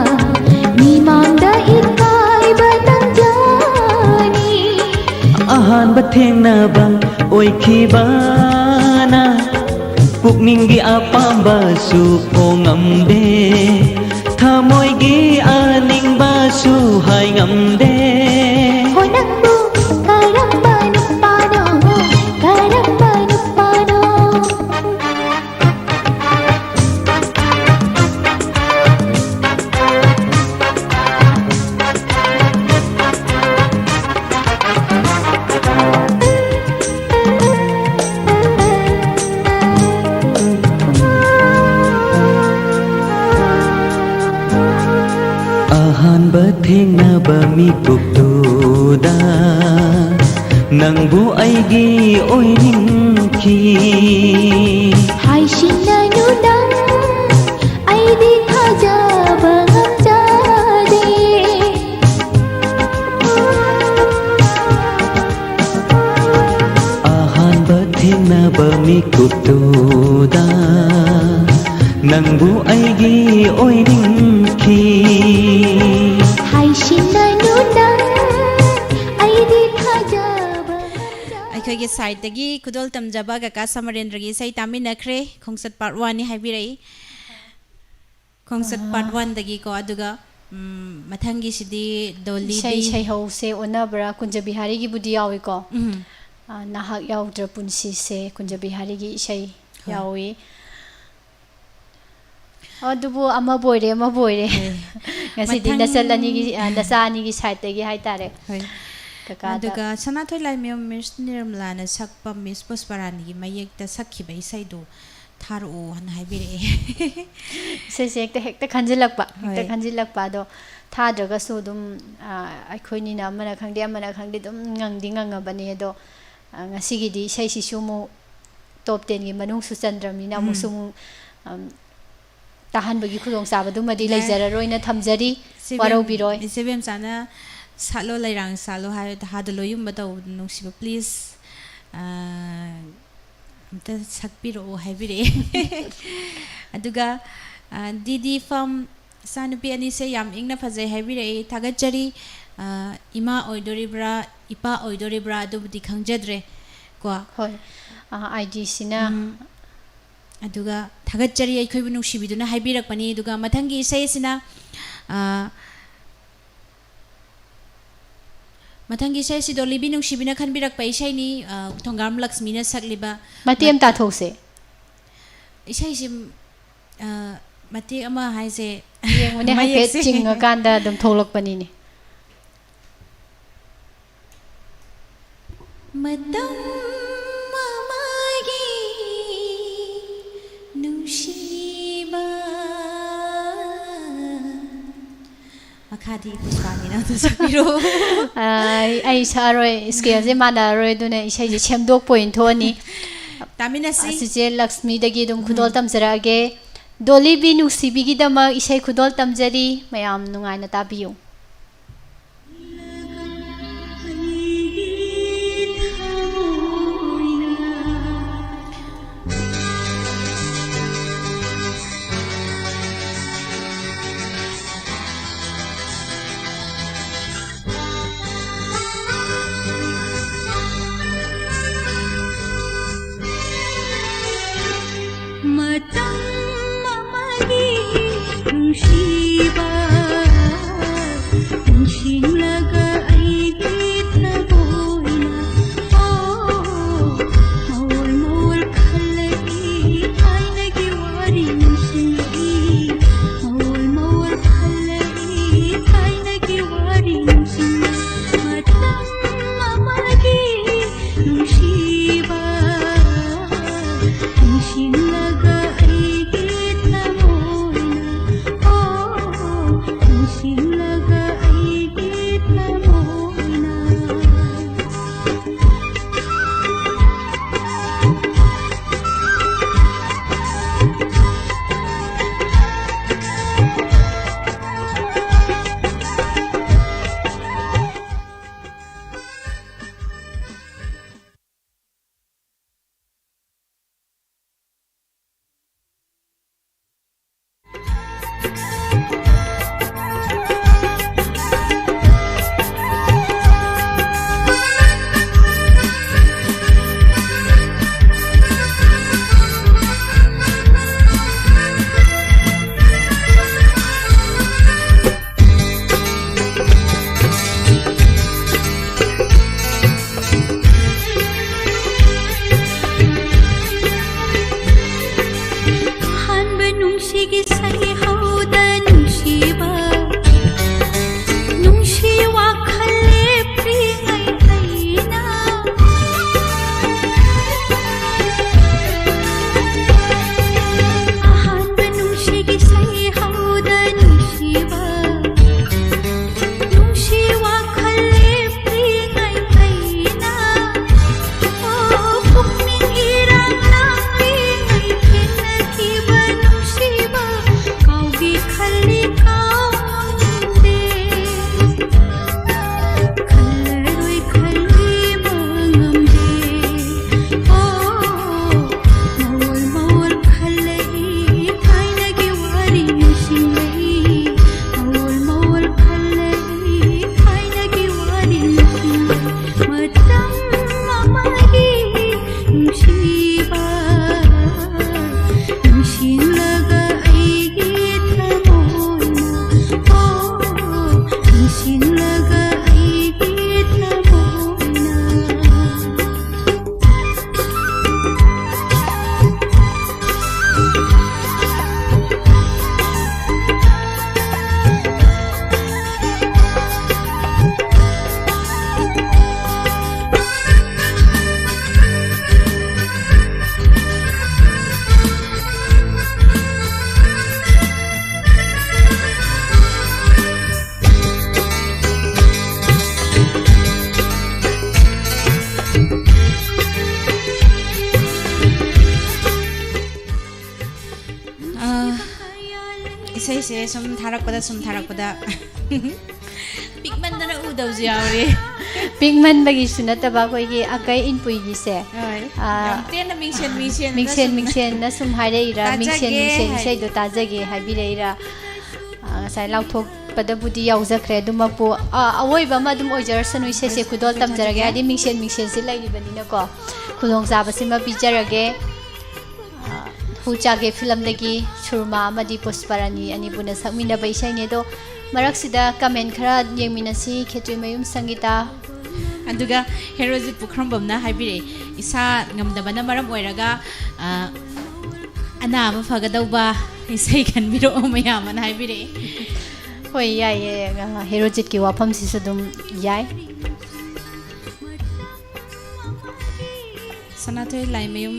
ꯃꯤꯃꯥꯡꯗ ꯏꯀꯥꯏꯕ ꯅꯪꯖꯅꯤ ꯑꯍꯥꯟꯕ ꯊꯦꯡꯅꯕ ꯑꯣꯏꯈꯤꯕꯅ ꯄꯨꯛꯅꯤꯡꯒꯤ ꯑꯄꯥꯝꯕꯁꯨ ꯐꯣꯡꯉꯝꯗꯦ ꯊꯃꯣꯏꯒꯤ ꯑꯅꯤꯡꯕꯁꯨ ꯍꯥꯏ ꯉꯝꯗꯦ ꯍꯣꯏ ꯅꯪꯕꯨ ꯀꯔꯝꯕ ꯅꯨꯄꯥꯅꯣ ꯀꯔꯝꯕ ꯅꯨꯄꯥꯅꯣ ꯑꯍꯥꯟꯕ ꯊꯦꯡꯅꯕ ꯃꯤꯀꯨꯞꯇꯨꯗ ꯅꯪꯕꯨ ꯑꯩꯒꯤ ꯑꯣꯏꯅꯤꯡꯈꯤ ꯍꯥꯏꯁꯤꯟꯅꯅꯨ ꯅꯪ ꯑꯩꯗꯤ ꯊꯥꯖꯕ ꯉꯝꯖꯗꯦ ꯑꯍꯥꯟꯕ ꯊꯦꯡꯅꯕ ꯃꯤꯀꯨꯞꯇꯨꯗ ꯅꯪꯕꯨ ꯑꯩꯒꯤ ꯑꯣꯏꯅꯤꯡꯈꯤ ꯍꯥꯏꯁꯤꯟꯅꯅꯨ ꯅꯪ ꯑꯩꯗꯤ ꯊꯥꯖꯕ ꯑꯩꯈꯣꯏꯒꯤ ꯁꯥꯏꯠꯇꯒꯤ ꯈꯨꯗꯣꯜ ꯇꯝꯖꯕ ꯀꯀꯥ ꯁꯃꯔꯦꯟꯗ꯭ꯔꯒꯤ ꯏꯁꯩ ꯇꯥꯃꯤꯟꯅꯈ꯭ꯔꯦ ꯈꯣꯡꯆꯠ ꯄꯥꯔꯠ 1 ꯅꯤ ꯍꯥꯏꯕꯤꯔꯛꯏ ꯈꯣꯡꯆꯠ ꯄꯥꯔꯠ 1 ꯗꯒꯤꯀꯣ ꯑꯗꯨꯒ ꯃꯊꯪꯒꯤꯁꯤꯗꯤ ꯗꯣꯂꯤꯗꯤ ꯏꯁꯩꯍꯧꯁꯦ ꯑꯣꯟꯅꯕ꯭ꯔꯥ ꯀꯨꯟꯖ ꯕꯤꯍꯥꯔꯤꯒꯤꯕꯨꯗꯤ ꯌꯥꯎꯏꯀꯣ ꯅꯍꯥꯛ ꯌꯥꯎꯗ꯭ꯔ ꯄꯨꯟꯁꯤꯁꯦ ꯀꯨꯟꯖ ꯕꯤꯍꯥꯔꯤꯒꯤ ꯏꯁꯩ ꯌꯥꯎꯏ ꯑꯗꯨꯕꯨ ꯑꯃꯕꯨ ꯑꯣꯏꯔꯦ ꯉꯁꯤꯗꯤ ꯅꯆꯥ ꯑꯅꯤꯒꯤ ꯁꯥꯏꯠꯇꯒꯤ ꯍꯥꯏꯇꯥꯔꯦ ꯍꯣꯏ ꯀꯀꯥꯗ ꯑꯗꯨꯒ ꯁꯅꯥꯊꯣꯏ ꯂꯥꯏꯃꯌꯨꯝ ꯃꯤꯁ ꯅꯤꯔꯃꯂꯥꯅ ꯁꯛꯄ ꯃꯤꯁ ꯄꯨꯁꯄꯔꯥꯅꯤꯒꯤ ꯃꯌꯦꯛꯇ ꯁꯛꯈꯤꯕ ꯏꯁꯩꯗꯨ ꯊꯥꯔꯛꯑꯣ ꯍꯥꯏꯅ ꯍꯥꯏꯕꯤꯔꯛꯑꯦ ꯏꯁꯩꯁꯦ ꯍꯦꯛꯇ ꯈꯟꯖꯤꯜꯂꯛꯄ ꯑꯗꯣ ꯊꯥꯗ꯭ꯔꯒꯁꯨ ꯑꯗꯨꯝ ꯑꯩꯈꯣꯏꯅꯤꯅ ꯑꯃꯅ ꯈꯪꯗꯦ ꯑꯗꯨꯝ ꯉꯪꯉꯕꯅꯤ ꯑꯗꯣ ꯉꯁꯤꯒꯤꯗꯤ ꯏꯁꯩꯁꯤꯁꯨ ꯑꯃꯨꯛ ꯇꯣꯞ 10ꯒꯤ ꯃꯅꯨꯡꯁꯨ ꯆꯟꯗ꯭ꯔꯕꯅꯤꯅ ꯑꯃꯨꯛꯁꯨ ꯇꯥꯍꯟꯕꯒꯤ ꯈꯨꯗꯣꯡꯆꯥꯕꯗꯨꯃꯗꯤ ꯂꯩꯖꯔꯔꯣꯏꯅ ꯊꯝꯖꯔꯤ ꯋꯥꯔꯧꯕꯤꯔꯣꯏ ꯏꯆꯦꯕꯦꯝ ꯆꯥꯅ ꯁꯥꯠꯂꯣ ꯂꯩꯔꯥꯡ ꯁꯥꯠꯂꯣ ꯍꯥꯏꯕꯗ ꯍꯥꯗꯂꯣ ꯌꯨꯝꯕ ꯇꯧꯕꯗ ꯅꯨꯡꯁꯤꯕ ꯄ꯭ꯂꯤꯖ ꯑꯝꯇ ꯁꯛꯄꯤꯔꯛꯑꯣ ꯍꯥꯏꯕꯤꯔꯛꯑꯦ ꯑꯗꯨꯒ ꯗꯤꯗꯤ ꯐꯝ ꯏꯆꯥꯅꯨꯄꯤ ꯑꯅꯤꯁꯦ ꯌꯥꯝ ꯏꯪꯅ ꯐꯖꯩ ꯍꯥꯏꯕꯤꯔꯛꯏ ꯊꯥꯒꯠꯆꯔꯤ ꯏꯃꯥ ꯑꯣꯏꯗꯣꯔꯤꯕ꯭ꯔꯥ ꯏꯄꯥ ꯑꯣꯏꯗꯣꯔꯤꯕ꯭ꯔꯥ ꯑꯗꯨꯕꯨꯗꯤ ꯈꯪꯖꯗ꯭ꯔꯦ ꯀꯣ ꯍꯣꯏ ꯑꯥꯏꯗꯤꯁꯤꯅ ꯑꯗꯨꯒ ꯊꯥꯒꯠꯆꯔꯤ ꯑꯩꯈꯣꯏꯕꯨ ꯅꯨꯡꯁꯤꯕꯤꯗꯨꯅ ꯍꯥꯏꯕꯤꯔꯛꯄꯅꯤ ꯑꯗꯨꯒ ꯃꯊꯪꯒꯤ ꯏꯁꯩꯁꯤꯅ ꯃꯊꯪꯒꯤ ꯏꯁꯩꯁꯤ ꯗꯣꯂꯤꯕꯤ ꯅꯨꯡꯁꯤꯕꯤꯅ ꯈꯟꯕꯤꯔꯛꯄ ꯏꯁꯩꯅꯤ ꯊꯣꯡꯒꯥꯝ ꯂꯛꯁꯃꯤꯅ ꯁꯛꯂꯤꯕ ꯃꯇꯦꯛ ꯑꯃ ꯇꯥꯊꯣꯛꯁꯦ ꯏꯁꯩꯁꯤ ꯃꯇꯦꯛ ꯑꯃ ꯍꯥꯏꯁꯦ ꯌꯦꯡꯕꯅꯦ ꯍꯥꯏꯐꯦꯠ ꯆꯤꯡꯉꯀꯥꯟꯗ ꯑꯗꯨꯝ ꯊꯣꯛꯂꯛꯄꯅꯤꯅꯦ ꯃꯇꯝ ꯑꯃꯒꯤ ꯅꯨꯡꯁꯤꯕ ꯃꯈꯥꯗꯤ ꯄꯨꯁꯄꯥꯅꯤꯅ ꯁꯛꯄꯤꯔꯣ ꯑꯩ ꯁꯛꯑꯔꯣꯏ ꯁ꯭ꯀꯦꯜꯁꯦ ꯃꯥꯟꯅꯔꯔꯣꯏ ꯑꯗꯨꯅ ꯏꯁꯩꯁꯦ ꯁꯦꯝꯗꯣꯛꯄ ꯑꯣꯏꯅ ꯊꯣꯛꯑꯅꯤ ꯇꯥꯃꯤꯟꯅꯁꯤ ꯆꯤꯆꯦ ꯂꯛꯁꯃꯤꯗꯒꯤ ꯑꯗꯨꯝ ꯈꯨꯗꯣꯜ ꯇꯝꯖꯔꯛꯑꯒꯦ ꯗꯣꯂꯤꯕꯤ ꯅꯨꯡꯁꯤꯕꯤꯒꯤꯗꯃꯛ ꯏꯁꯩ ꯈꯨꯗꯣꯜ ꯇꯝꯖꯔꯤ ꯃꯌꯥꯝ ꯅꯨꯡꯉꯥꯏꯅ ꯇꯥꯕꯤꯌꯨ से सुम थारक पदा पिकमन दना उदौ जावरे पिकमन बगी सुनतबा कोई की अकै इन पुई से तेन मिंगसेन ना सुम हाइरे इरा मिंगसेन से दो ताजगे हाइबिरे इरा साइ लाउथोक पदबुदी याउजखरे दुमपु अवोइबा मा दुम ओइजरसन से खुदोल तमजरगे आदि मिंगसेन से लाइबनिना को खुदोंग जाबसिमा पिजरगे हुचागे फिल्म दगी सुरमा मदी पुष्परानी अनि बुना सकमिना बैसाइने दो मरक्सिदा कमेंट खरा येमिनसी खेतुई मयुम संगीता अदुगा हेरोजि पुखरमबमना हाइबिरे इसा ngमदबना मरम ओइरगा अनाम फगदौबा इसै खनबिरो मयामन हाइबिरे होय याय हेरोजित की वाफम सिसु दुम याय सनाथोय लाइमयुम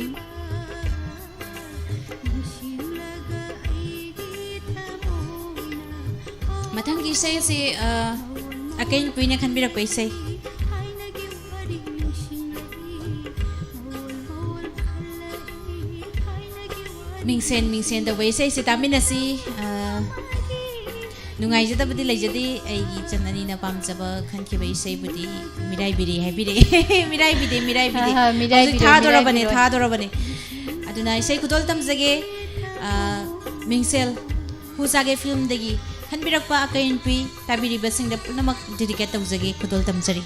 मथंग की इसे से अकेन पुइने खनबिरक को इसे मिंगसेन द वे से तामिनसी नुंगाई जदबदी लेजदी एगी चननी न पामजब खनखिबे इसे बुदी मिराई बिरी हाइबिरे मिराई बिदे था दोरबने अदुना इसे खुदोल तमजगे मिंगसेल हुसागे फिल्म दगी खनबिरकपा अकैन पुई ताबिरिबसिंग द पुनमक डेडिकेट तौजगे खुदोल तमजरी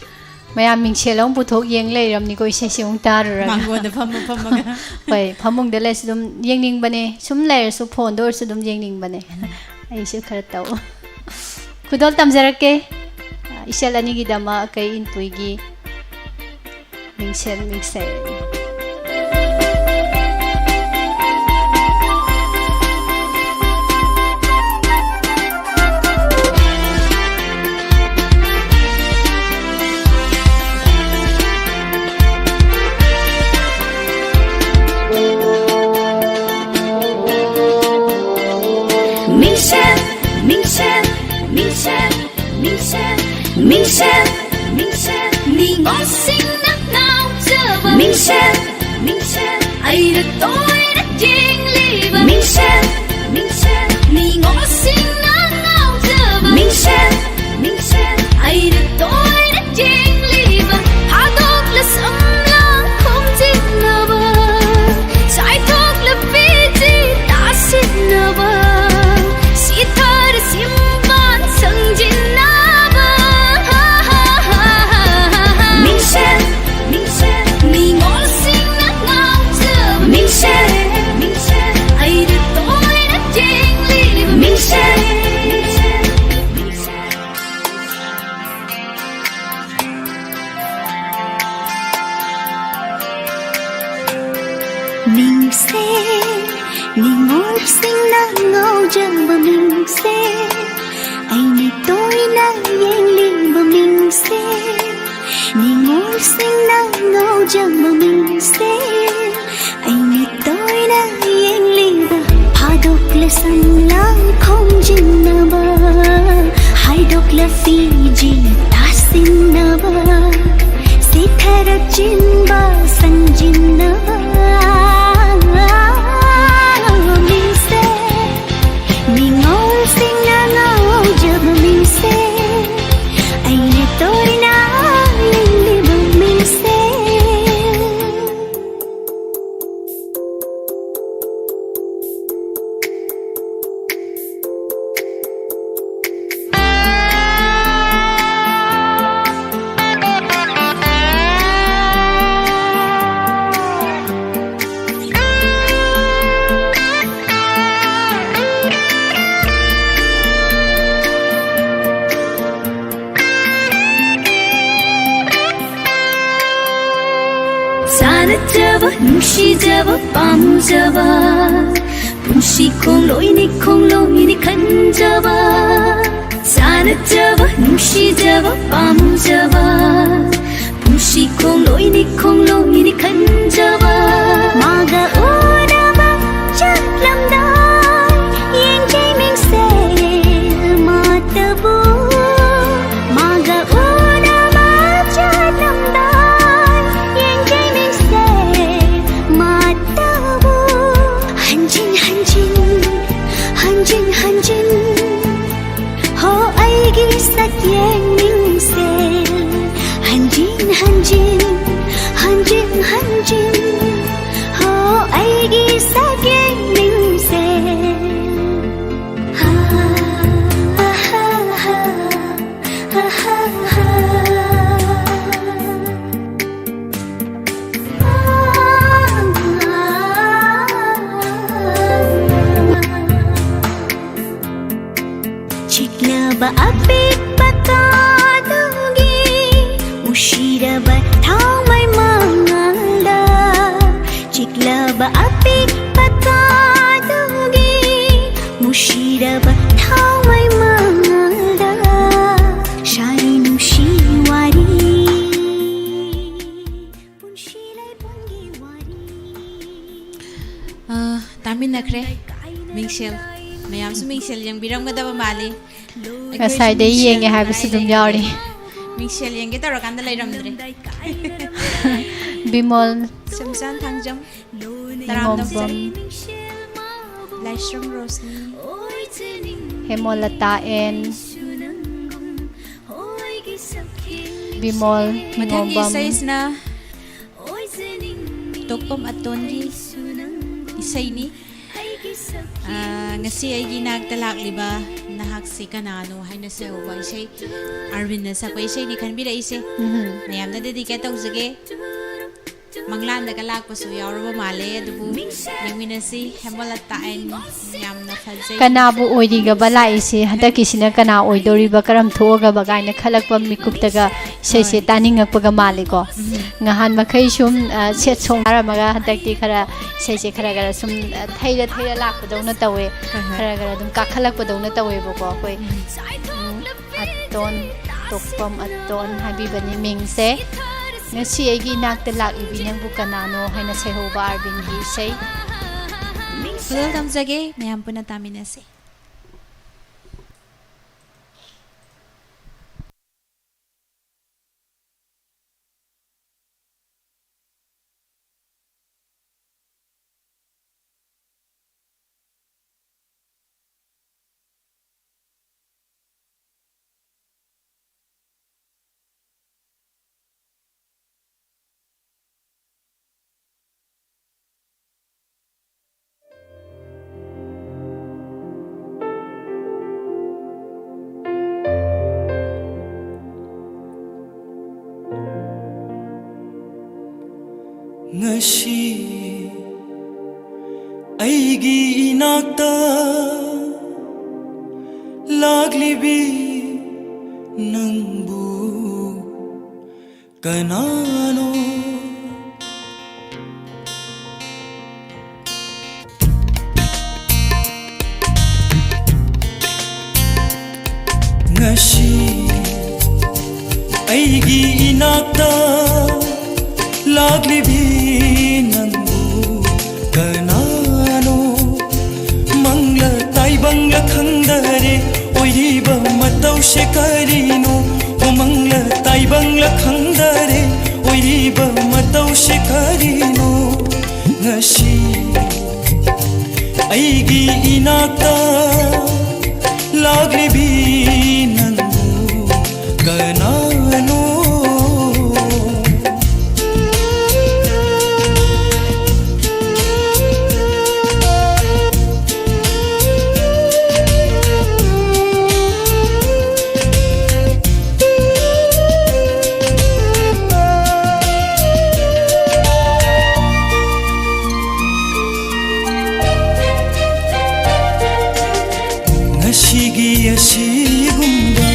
मया मिंगसेलों पुथोक येंग लेरमनी को इसे सिउंग तारुरा मांगोन फमगा होय फमुंग द लेस दुम येंगनिंग बने सुम लेरसु फोन दोर सु दुम येंगनिंग बने आइसे खर तौ खुदोल तमजरके इसेल अनिगी दमा अकै इन पुईगी मिंगसेल Hanjin चिक्लब अपिक्प कादुगी उशिरब ठाउँमै मङ्गलदा चिक्लब अपिक्प कादुगी उशिरब ठाउँमै मङ्गलदा शारी नुसिवारी पुन्सिलाई पङ्गिवारी तामिन नखरे मिंगसेल मैम सु मिंगसेल यंग बिरमगदब माली Ngasai day yenge habis dum yauri. मिंगसेल यंगे तोरकांदा लेरमद्रे Bimol समसान थांगजम Mombam लाइश्रम रोशनी Hemolata en Bimol मथंगी Mombam साइजना तोकपम अतोनगी इसैनी ngasi aigi nagta lakliba nahak si kanano haina se oba isai arvin na sakoi isai ni khanbira ise mayam na dedicate tawjage manglan da kalak pasu yauraba male adubu yengminasi hemolata en yamna phajai Kanabu oiriga bala ise hadaki sina kana oidoriba karam thoga bagaina khalakpa mikuptaga seise taningakpaga maliko ngahan makhai sum set song aramaga hadakti khara seise khara gara sum thaira thaira lakpadawna tawe khara gara dum kakhalakpadawna tawe boko koi aton tokpam aton habibani mingse ngasi aigi nakta lakibi nangbu kanano haina sehoba arbin hi sei Hello tamjage mayam puna taminase ngasi aigi inakta laglibi nangbu kanano ngasi aigi inakta laglibi nangbu kanano mangla taibangla khandare oiriba matau shekarino o mangla taibangla khandare oiriba matau shekarino ngasi aigi inakta laglibi nangbu kanano ngashigi asigumba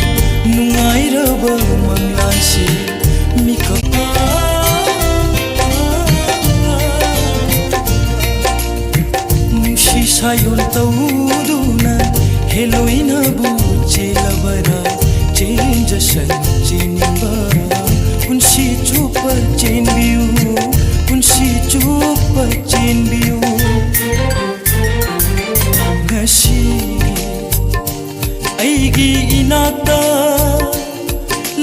nungairaba manglansi mikapa nushi sayon tauduna heloina bu chelabara change sanjinba unsi chupa chenbiu unsi chupa chenbiu ngashi aigi inakta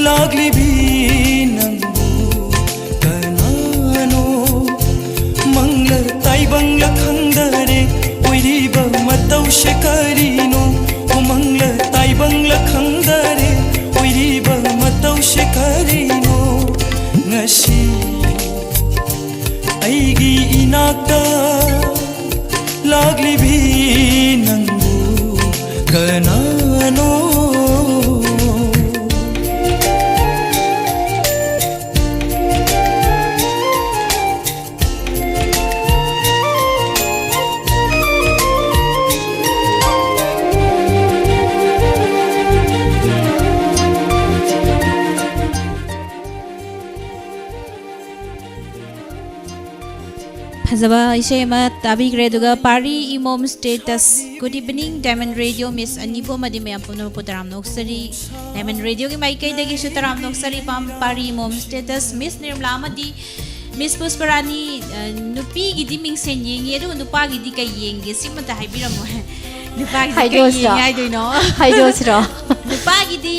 laglibi nangbu kanano mangla taibangla khandare oiriba matau shekarino o mangla taibangla khandare oiriba matau shekarino ngasi aigi inakta laglibi nangbu kanano ꯐꯖꯕ ꯏꯁꯩ ꯑꯃ ꯇꯥꯕꯤꯈ꯭ꯔꯦ ꯑꯗꯨꯒ ꯄꯥꯔꯤ ꯏꯃꯣꯝ ꯁ꯭ꯇꯦꯇꯁ ꯒꯨꯗ ꯏꯚꯤꯅꯤꯡ ꯗꯥꯏꯃꯟ ꯔꯦꯗꯤꯑꯣ ꯃꯤꯁ ꯑꯅꯤꯕꯨ ꯑꯃꯗꯤ ꯃꯌꯥꯝ ꯄꯨꯝꯅꯃꯛꯄꯨ ꯇꯔꯥꯝ ꯅꯣꯛꯆꯔꯤ ꯗꯥꯏꯃꯟ ꯔꯦꯗꯤꯑꯣꯒꯤ ꯃꯥꯏꯀꯩꯗꯒꯤꯁꯨ ꯇꯔꯥꯝ ꯅꯣꯛꯆꯔꯤ ꯄꯥꯔꯤ ꯏꯃꯣꯝ ꯁ꯭ꯇꯦꯇꯁ ꯃꯤꯁ ꯅꯤꯔꯃꯂꯥ ꯑꯃꯗꯤ ꯃꯤꯁ ꯄꯨꯁꯄꯔꯥꯅꯤ ꯅꯨꯄꯤꯒꯤꯗꯤ ꯃꯤꯡꯁꯦꯟ ꯌꯦꯡꯉꯤ ꯑꯗꯨꯒ ꯅꯨꯄꯥꯒꯤꯗꯤ ꯀꯩ ꯌꯦꯡꯒꯦ ꯁꯤꯃꯇ ꯍꯥꯏꯕꯤꯔꯝꯃꯣ ꯅꯨꯄꯥꯒꯤꯗꯤ ꯀꯩ ꯌꯦꯡꯉꯤ ꯍꯥꯏꯗꯣꯏꯅꯣ 하이도스러 ꯅꯨꯄꯥꯒꯤꯗꯤ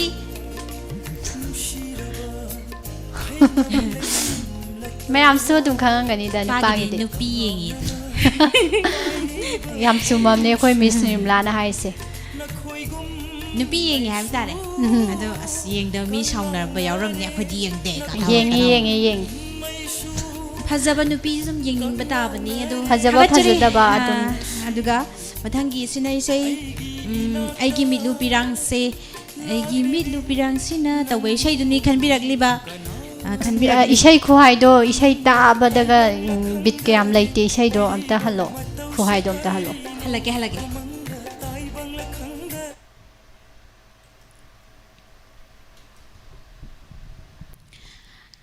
ꯃꯌꯥꯝꯁꯨ ꯑꯗꯨꯝ ꯈꯪꯉꯝꯒꯅꯤꯗ ꯅꯨꯄꯥꯒꯤꯗꯤ ꯅꯨꯄꯥꯒꯤꯗꯤ ꯅꯨꯄꯤ ꯌꯦꯡꯉꯤ ꯌꯥꯝ ꯆꯨꯝꯃꯝꯅꯦ ꯑꯩꯈꯣꯏ ꯃꯤꯁ ꯅꯤꯔꯃꯂꯥꯅ ꯍꯥꯏꯁꯦ ꯅꯨꯄꯤ ꯌꯦꯡꯉꯤ ꯍꯥꯏꯕ ꯇꯥꯔꯦ ꯑꯗꯣ ꯑꯁ ꯌꯦꯡꯗꯕ ꯃꯤ ꯁꯥꯎꯅꯔꯛꯄ ꯌꯥꯎꯔꯝꯅꯤ ꯑꯩꯈꯣꯏꯗꯤ ꯌꯦꯡꯗꯦ ꯌꯦꯡꯉꯤ ꯐꯖꯕ ꯅꯨꯄꯤ ꯁꯨꯝ ꯌꯦꯡꯅꯤꯡꯕ ꯇꯥꯕꯅꯤ ꯑꯗꯣ ꯐꯖꯕ ꯊꯥꯒꯠꯆꯔꯤ. ꯐꯖꯗꯕ ꯑꯗꯨꯝ ꯑꯗꯨꯒ ꯃꯊꯪꯒꯤ ꯁꯤꯅ ꯏꯁꯩ ꯑꯩꯒꯤ ꯃꯤꯠꯂꯨ ꯄꯤꯔꯥꯡꯁꯦ ꯑꯩꯒꯤ ꯃꯤꯠꯂꯨ ꯄꯤꯔꯥꯡꯁꯤꯅ ꯇꯧꯕ ꯏꯁꯩꯗꯨꯅꯤ ꯈꯟꯕꯤꯔꯛꯂꯤꯕ ꯏꯁꯩ ꯈꯨꯍꯥꯏꯗꯣ ꯏꯁꯩ ꯇꯥꯕꯗꯒ ꯕꯤꯠ ꯀꯌꯥꯝ ꯂꯩꯇꯦ ꯏꯁꯩꯗꯣ ꯑꯝꯇ ꯍꯜꯂꯣ ꯈꯨꯍꯥꯏꯗꯣ ꯑꯝꯇ ꯍꯜꯂꯣ ꯍꯜꯂꯛꯀꯦ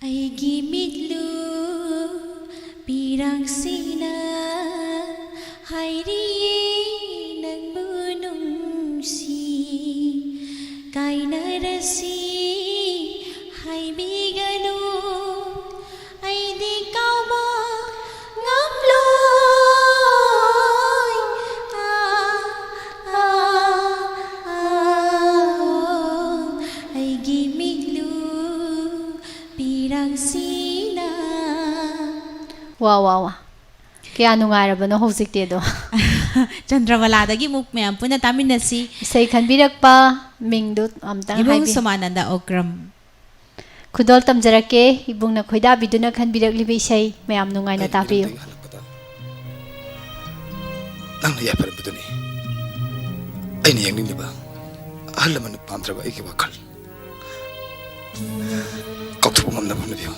ꯑꯩꯒꯤ ꯃꯤꯠꯂꯨ ꯄꯤꯔꯥꯡꯁꯤꯅ ꯍꯥꯏꯔꯤꯌꯦ ꯅꯪꯕꯨ ꯅꯨꯡꯁꯤ ꯀꯥꯏꯅꯔꯁꯤ ꯍꯥꯏꯕꯤꯒꯅꯨ ꯑꯩꯗꯤ ꯀꯥꯎꯕ ꯉꯝꯂꯣꯏ ꯑꯩꯒꯤ ꯃꯤꯠꯂꯨ ꯄꯤꯔꯥꯡꯁꯤꯅ 와 kaya nungairabano hojikte do ꯆꯟꯗ꯭ꯔꯕꯂꯥꯗꯒꯤ ꯃꯨꯛ ꯃꯌꯥꯝ ꯄꯨꯟꯅ ꯇꯥꯃꯤꯟꯅꯁꯤ isai khanbirakpa mingdu amtang ꯏꯕꯨꯡ haibi ꯁꯣꯃꯥꯅꯟꯗ Okram khudol tamjarake ibungna khoida biduna khanbiraklibi isai mayam nungaina tabiyu ꯅꯪꯅ ꯌꯥꯐꯔꯕꯗꯨꯅꯤ ꯑꯩꯅ ꯌꯦꯡꯅꯤꯡꯂꯤꯕ ꯑꯍꯜ ꯂꯃꯟꯅ ꯄꯥꯝꯗ꯭ꯔꯕ ꯑꯩꯒꯤ ꯋꯥꯈꯜ ꯀꯥꯎꯊꯣꯛꯄ ꯉꯝꯅꯕ ꯍꯣꯠꯅꯕꯤꯌꯨ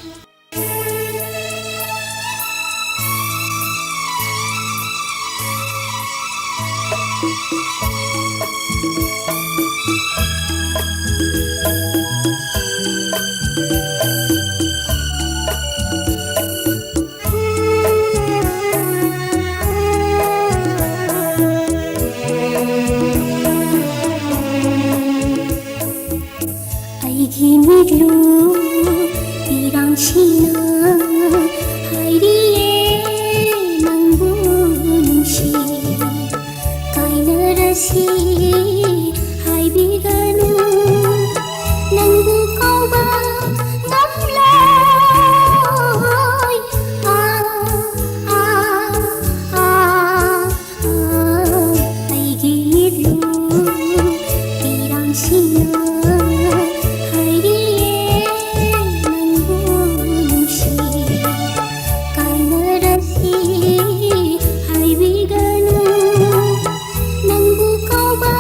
ꯑꯩꯒꯤ ꯃꯤꯠꯂꯨ ꯄꯤꯔꯥꯡꯁꯤꯅ ꯍꯥꯏꯔꯤꯌꯦ ꯅꯪꯕꯨ ꯅꯨꯡꯁꯤ ꯀꯥꯏꯅꯔꯁꯤ ꯍꯥꯏꯕꯤꯒꯅꯨ ꯅꯪꯕꯨ ꯀꯥꯎꯕ ꯉꯝꯂꯣꯏ ꯑꯩꯒꯤ ꯃꯤꯠꯂꯨ ꯄꯤꯔꯥꯡꯁꯤꯅ 하이비가노 낭부 가와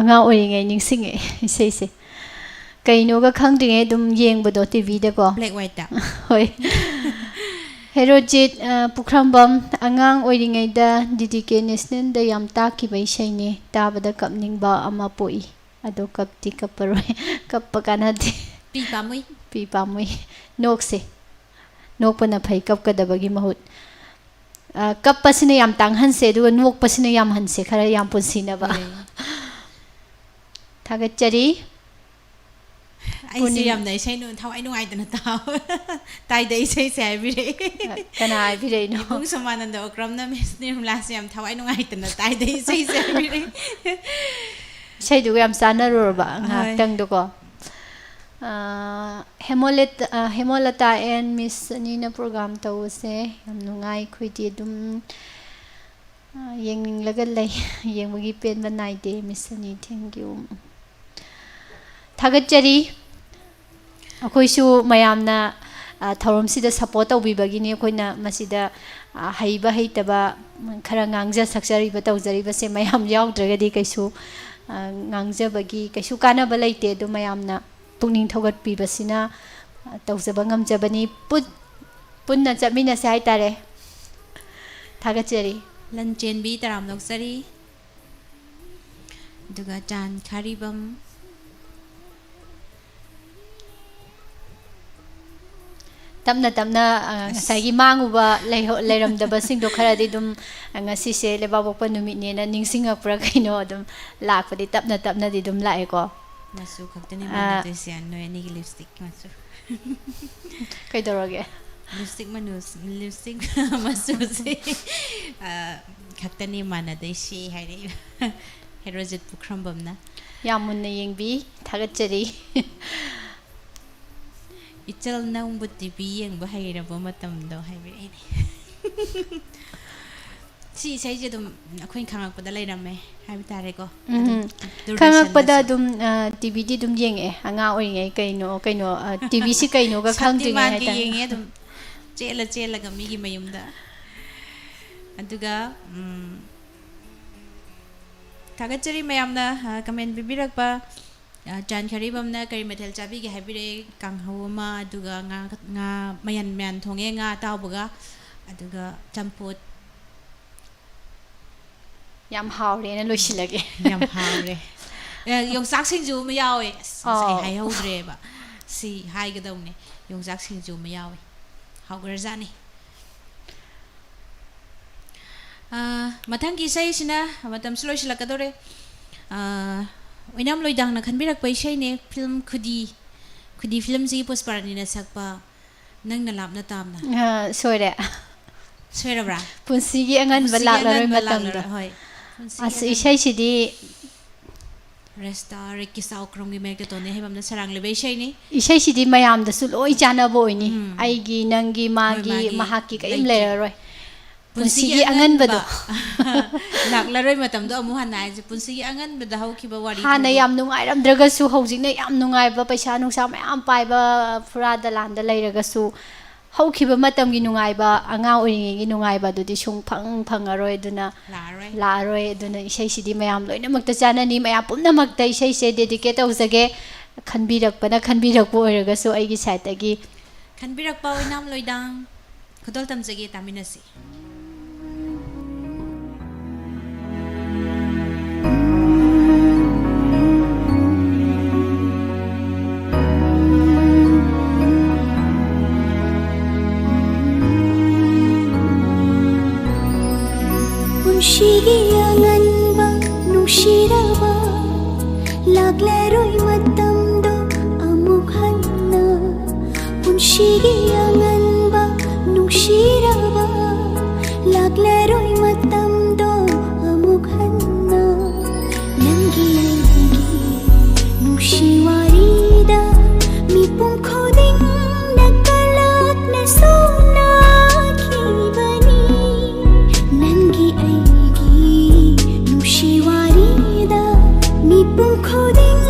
angang oringai ningsinge isei kainoga khangdinge dum yengbado TV da ko black white ta hoi Herojit Pukhrambam angang oringai da DDK National da yam taki bai shaine tabada kapningba ama poi ado kapti kaparoi kappakanadi pi pamui nokse nokpana phai kapkadabagi mahut kappasina yam tanghanse duga nokpasina yam hanse khara yam punsina ba thagachari ai se yam dai sai no thau ai nungai dana taw tai dai sai sai bire kana ai bire no bung samananda okram na mes nirmla se yam thau ai nungai dana tai dai sai sai bire sai duga yam sana ro ba ngak tang do ko Hemolata and Miss Nina program tawse yam nungai khuidi dum yengning lagal lay yengmagi pen banai de Miss Ni thank you thagachari akoi su mayamna thorom sida support tawbibagi ni akoina masida haiba heitaba khara ngangja saksari ba tawjari ba se mayam yaudragadi kaisu ngangja bagi kaisu kana ba laite du mayamna pungning thogat pi basina tawjaba ngamjabani punna chamina se hai tare thagachari lanchen bi taram noksari duga jan kharibam tamna ngasagi manguba leiramdaba singdo kharadi dum ngasi se lebabokpa numit ne na ningsinga pura kaino dum lakpadi tapna di dum lae ko masu khaktani mana de sian no ani lipstick masu kai doroge lipstick masu se khaktani mana de si haire Herojit Pukhrambam na yamunna yengbi thagachari ichal na umbu TV yengba haira bo matam do haibe ini si sai je dum akhoi khangak pada lairame haibi tare ko khangak pada dum TV di dum yenge anga oringai kaino TV si kaino ga khangding ai ta yenge dum chela ga mi gi mayumda aduga thagachari mayamna comment bibirakpa jan kharibamna kari mathel chabi gi habire kanghawma aduga nga mayan thonge nga tawbuga aduga champut yam hawre na loisilage yam hawre yongsak singju ma yawe sai hai hodre ba si hai ga dawne yongsak singju ma yawe hawgarjani mathang gi sai sina matam sloi silakadore oinam loidang na khanbirak paisai ne film khudi film ji posparani na sakpa nang na lapna tamna soira bra punsi gi angan balak laroi matam da hoi as isai sidi resta rekisau krom gi mek to ne hebam na sarang le beisai ni isai sidi mayam da su loi chana boini ai gi nangi magi mahaki kaim le roi punsi gi angan bado laklaroi matam do amu hanai je punsi gi angan bada hauki ba wari hana yam nungai ram draga su hojik na yam nungai ba paisa nungsa mayam pai ba pura da landa leiraga su hauki ba matam gi nungai ba anga oringi gi nungai ba dudi sung phangaroi duna laroi duna isai sidi mayam loina makta chanani mayam pumna makta isai se dedicate tawjage khanbirakpo oiraga su ai gi side agi khanbirakpa oinam loidang khodol tamjage taminasi Shigi anganba nushiraba laglaroi matam do amukhanna punshigi anganba nushiraba laglaroi matam do amukhanna nangi nushiwarida mipum khoding nakalak na sona khibani nangi Shiwarida mipum khoding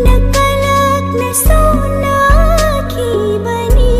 nakalak na sona ki bani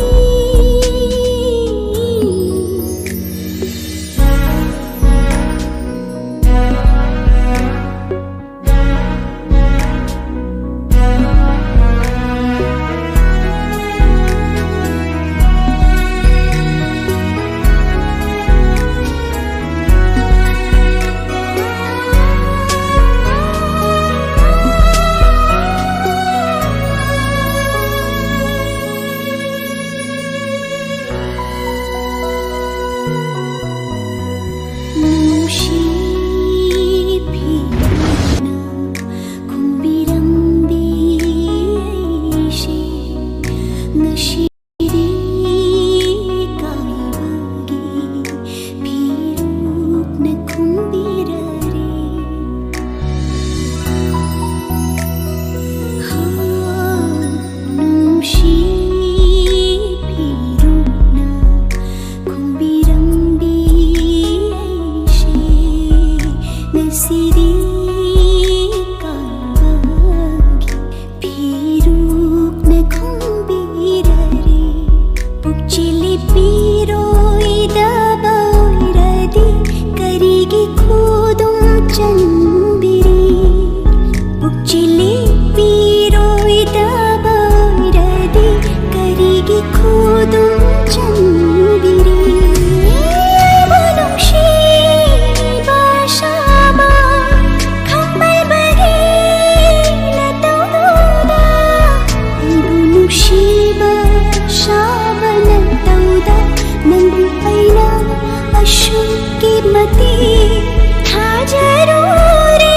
मती था जरूरी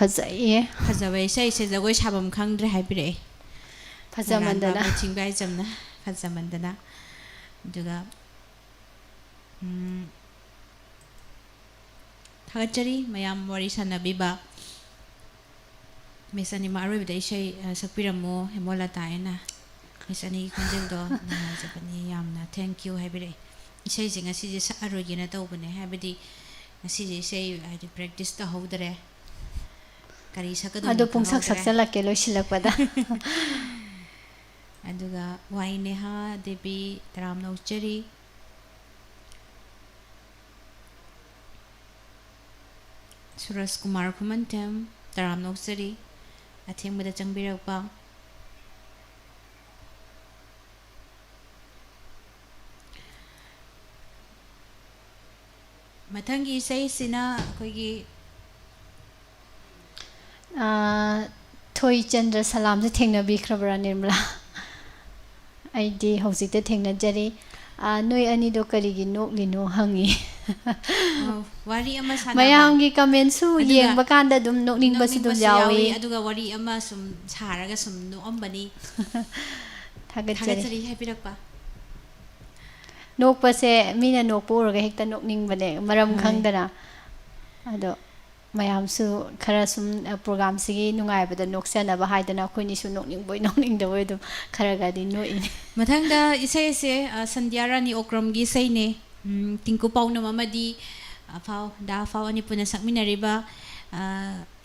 फजाइए फजबे इसे जगोई साबम खंग्रे हाइबिरे फजामंदना चिंबाय जमना फजामंदना दुगा थागचरी मयाम वरी सनबिबा मेसनी मारोबिदा इसे सकपिरमो हेमोला तायना मेसनी खंजल दो नाजबनी यामना थैंक यू हाइबिरे इसे जिंगा सिजे सअरोगिना तौबने हाबिदि सिजे इसे आदि प्रैक्टिस ता होदरे करी सकदो अदो पुंगsak saksalake loisilakpada aduga waineha debi taramnauchari Suras Kumar Kumantem taramnauchari athengbada changbirakpa mathangi sei sina koigi थोई चंद्र सलाम से थेंगना बिख्रबरा निर्मला आईडी हौजिते थेंगना जरी नोई अनि दो करिगी नोकलिनो हंगी wari ama sana mayamgi कमेंट्सु येंग बकांदा दुम नोकनिंग बसु दुम यावी aduga wari ama sum saraga sum no ambani thagachari haipirakpa नोक पसे मीना नोक पोरगा हेक्ता नोकनिंग बने मरम खंगदना अदो mayamsu khara sum program sigi nungai noksana ba haidana khoini su nokning da boy dum khara ga di no in mathangda isai se sandyara ni okram gi sai ne tinku pauna mamadi afau da afau ani puna sakminariba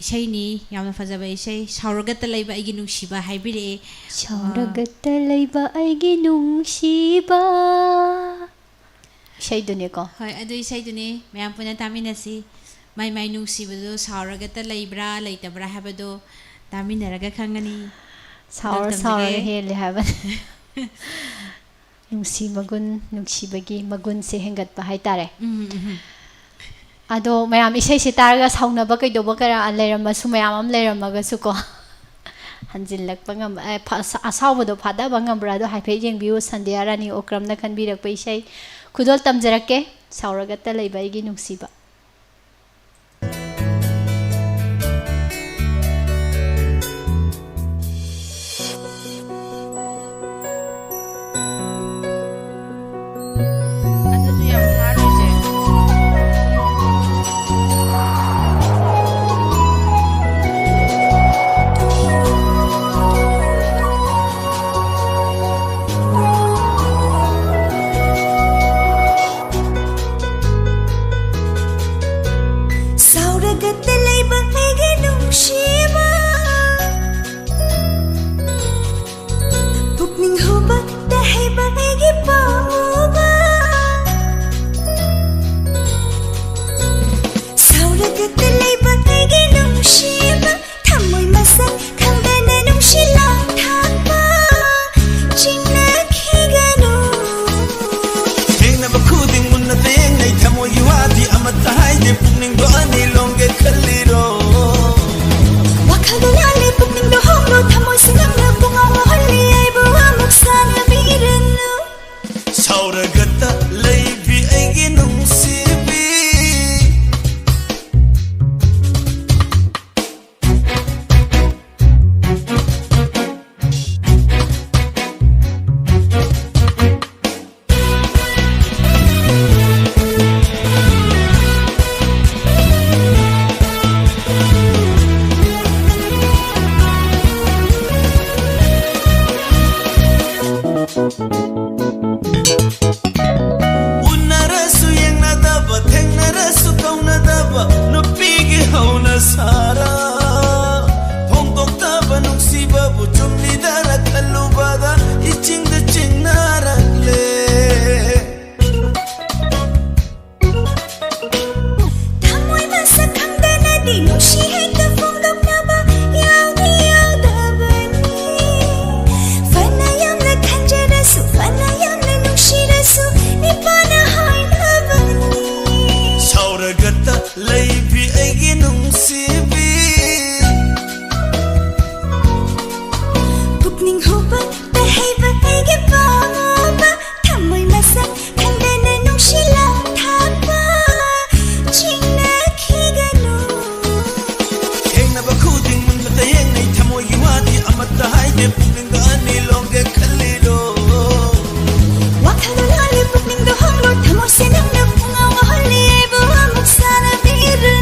isai ni yamna fajaba isai sauragat laiba igi nungsiba haibire sauragat laiba igi nungsiba isai dune ko hoi adu isai dune mayam puna taminasi mai mai nungsibudu sauragata leibra leitabra habado taminaraga khangani saur hele haban nungsi bagi magun se hengat pa hai tare ado mayam isai se targa sauna ba kai do ba kara leram su mayam am leram ga su ko hanjil lak pangam asaw bodo phada bangam bra do hai phe jeng biu sandia rani okram na khan birak pa isai khudol tamjarake sauragata leiba igi nungsiba ꯐꯖꯕ ꯅꯨꯄꯤꯒꯤ ꯍꯧꯅ ꯁꯥꯔ ꯐꯣꯡꯗꯣꯛꯇꯕ ꯅꯨꯡꯁꯤꯕꯕꯨ ꯆꯨꯝꯂꯤꯗꯅ ꯈꯜꯂꯨꯕꯗ 이칭ꯗ 찡나락래 ꯊꯃꯣꯏ ꯃꯁꯛ ꯈꯪꯗꯅꯗꯤ ꯅꯨꯡꯁꯤ ꯍꯦꯛꯇ ꯐꯣꯡꯗꯣꯛꯅꯕ ꯌꯥꯎꯗꯤ ꯌꯥꯎꯗꯕꯅꯤ ꯐꯅ ꯌꯥꯝꯅ ꯈꯟꯖꯔꯁꯨ ꯐꯅ ꯌꯥꯝꯅ ꯅꯨꯡꯁꯤꯔꯁꯨ ꯅꯤꯄꯥꯅ ꯍꯥꯏꯅꯕꯅꯤ 사우라갔다 레이비 에게 농시비 ꯄꯨꯛꯅꯤꯡ ꯍꯨꯕ ꯇꯍꯩꯕ ꯑꯩꯒꯤ ꯄꯥꯝꯕ ꯊꯃꯣꯏ ꯃꯁꯛ ꯈꯪꯗꯅ ꯅꯨꯡꯁꯤꯂꯛ ꯊꯥꯛꯄ ꯆꯤꯡꯅꯈꯤꯒꯅꯨ ꯊꯦꯡꯅꯕ ꯈꯨꯗꯤꯡ ꯃꯨꯟꯕꯇ ꯌꯦꯡꯅꯩ ꯊꯃꯣꯏꯒꯤ ꯋꯥꯗꯤ ꯑꯃꯠꯇ ꯍꯥꯏꯗꯦ ꯄꯨꯛꯅꯤꯡꯗ ꯑꯅꯤ ꯂꯣꯡꯒꯦ ꯈꯜꯂꯤꯔꯣ ꯋꯥꯈꯜꯗꯣ ꯂꯥꯜꯂꯤ ꯄꯨꯛꯅꯤꯡꯗꯣ ꯍꯣꯡꯂꯣ ꯊꯃꯣꯏꯁꯦ ꯅꯪꯅ ꯄꯨꯡꯉꯥꯎ ꯉꯥꯎꯍꯜꯂꯤ ꯑꯩꯕꯨ ꯑꯃꯨꯛ ꯁꯥꯟꯅꯕꯤꯔꯨ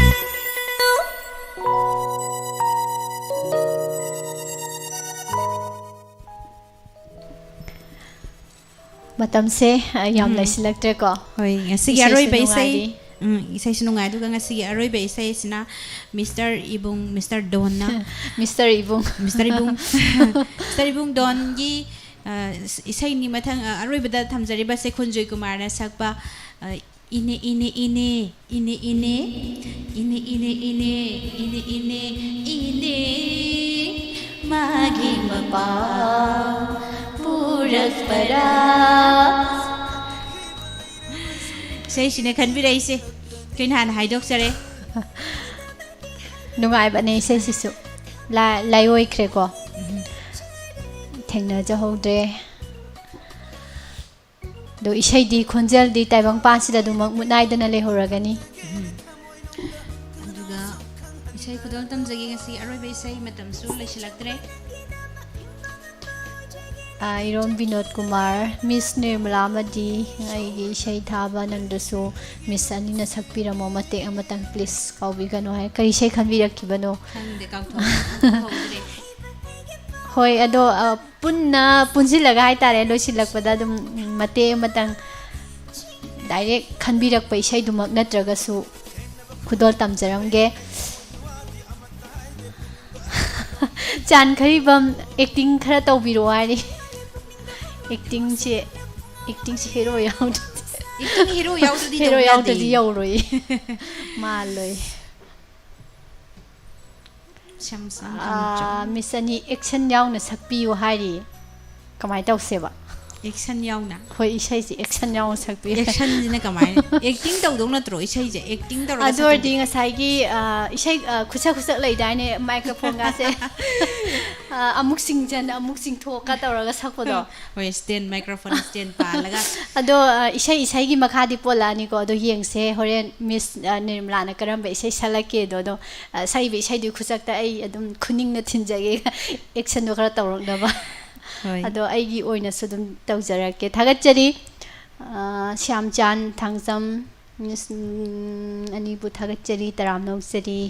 ꯃꯇꯝꯁꯦ ꯌꯥꯝ ꯂꯩꯁꯤꯜꯂꯛꯇ꯭ꯔꯦꯀꯣ ꯍꯣꯏ ꯉꯁꯤꯒꯤ ꯏꯁꯩꯁꯨ ꯑꯔꯣꯏꯕ ꯅꯨꯡꯉꯥꯏꯔꯤ. ꯏꯁꯩ ꯏꯁꯩꯁꯨ ꯅꯨꯡꯉꯥꯏ ꯑꯗꯨꯒ ꯉꯁꯤꯒꯤ ꯑꯔꯣꯏꯕ ꯏꯁꯩꯁꯤꯅ ꯃꯤꯁꯇꯔ ꯏꯕꯨꯡ ꯃꯤꯁꯇꯔ ꯗꯣꯟꯅ ꯃꯤꯁꯇꯔ ꯏꯕꯨꯡ ꯃꯤꯁꯇꯔ ꯏꯕꯨꯡ ꯗꯣꯟꯒꯤ 이사이니 마탕 아로이베다 탐자리바 세콘조이 쿠마르나 sakpa ine ine ine ine ine ine ine ine ine ine ine magi mapa purak para sei sine khanbira ise kin han haidok sare nungai ba nei sei sisu lai oi khre ko thengna ja hodre do isai di khonjal di taibang pa sida du mak munai dana le horagani aduga isai khudol tam jagi ngasi aroi be isai matam su lesilaktre Iron Vinod Kumar Miss Nirmala Madi ai gi isai thaba nangdasu Miss Anina sakpira mo mate amatang please kaubigano hai kari isai khanbirak kibano khangde kautho hodre hoi ado punna punjilaga hai tare losilakpada dum mate matang direct khanbirak pa isai dumak natraga su khudol tamjaramge chan kharibam acting khara tawbiro ari acting se hero yaud acting hero yaudadi yauroi maloi Miss Ani action yauna sakpiyo hari kamai tawseba action yauna hoi isai si action yauna sakpi action jina kamai acting tawdong natro isai je acting tawra ador ding asai gi isai khusa lai daine microphone ga se amuk sing thoka tawraga sakpodo hoi stand microphone stand pa laga ado isai gi makhadi polani ko ado yengse horen Miss Nirmala na karamba isai salake do sai be isai du khusak ta ai adum khuning na thinjage action do khara tawrong da ba ado aigi oina sudum tawjarake thagachari Shyamchan Thangzam Miss ani bu thagachari taram noksari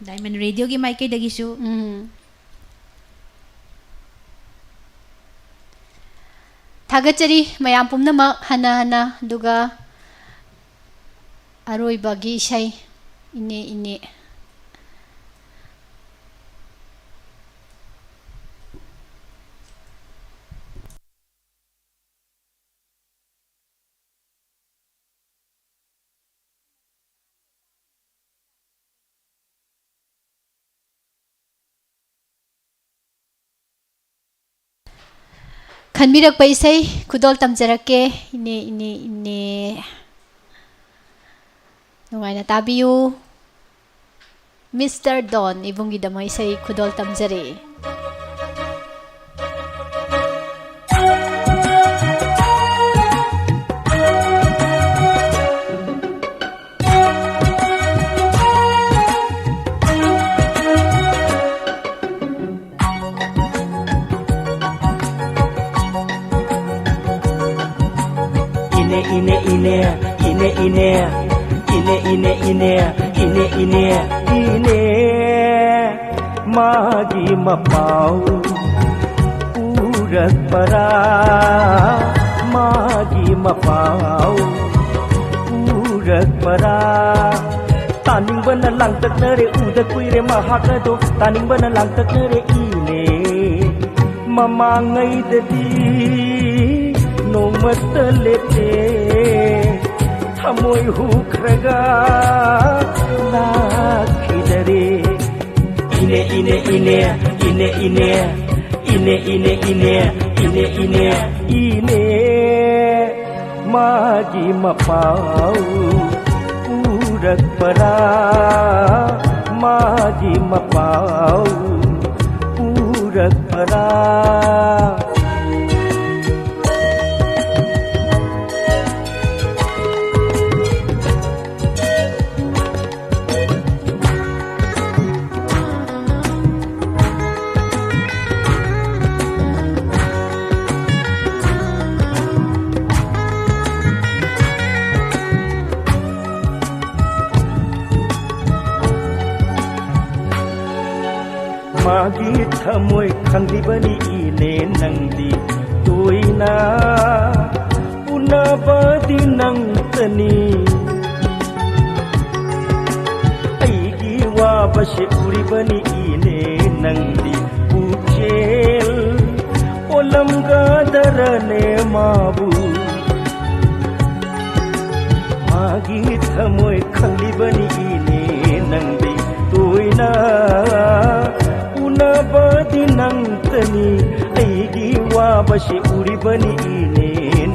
Diamond Radio gi mic dagi su thagachari mayam pumna hana duga aroi bagi shai ine khanbirak pa isai khudol tamjarake ine nungai na tabiyu Mr. Don ibungi damai isai khudol tamjare ine magi mapau purak para magi mapau ꯎꯔꯛꯄꯔꯥ ꯇꯥꯅꯤꯡꯕꯅ ꯂꯥꯡꯇꯛꯅꯔꯦ ꯎꯗ ꯀꯨꯏꯔꯦ ꯃꯍꯥꯛ ꯑꯗꯣ ꯇꯥꯅꯤꯡꯕꯅ ꯂꯥꯡꯇꯛꯅꯔꯦ ꯏꯅꯦ ꯃꯃꯥꯡꯉꯩꯗꯗꯤ ꯅꯣꯡꯃꯇ ꯂꯦꯞꯇꯦ ꯊꯃꯣꯏ ꯍꯨꯈ꯭ꯔꯒ ꯂꯥꯛꯈꯤꯗꯔꯦ ine ine ine ine ine ine ine ine ine ine ine magi mapau urakpara magi mapau urakpara मागी थमोय खंगलिबनी इने नंगदी तोइना उनाबदी नंगतनी ऐगी वाबशे उरिबनी इने नंगदी उचेल ओलमगादरने माबू मागी थमोय खंगलिबनी इने नंगदी तोइना बदी नंगतनी ऐगी वाबशे उरिबनी इने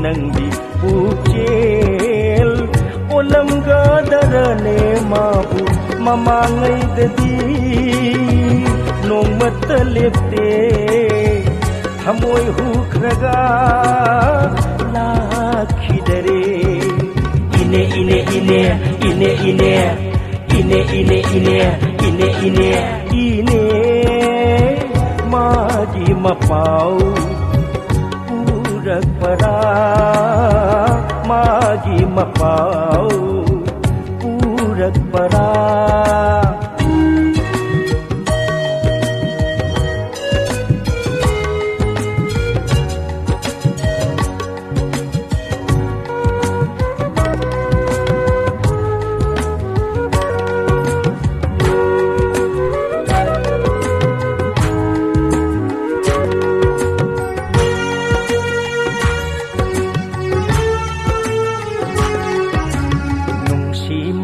नंगदी उचेल ओलमगादरने माबू ममांगैददी नोंमत लेप्ते थमोय हुख्रगा लाखिदरे इने इने इने इने इने इने इने इने इने इने इने magi mapau urakpara magi mapau urakpara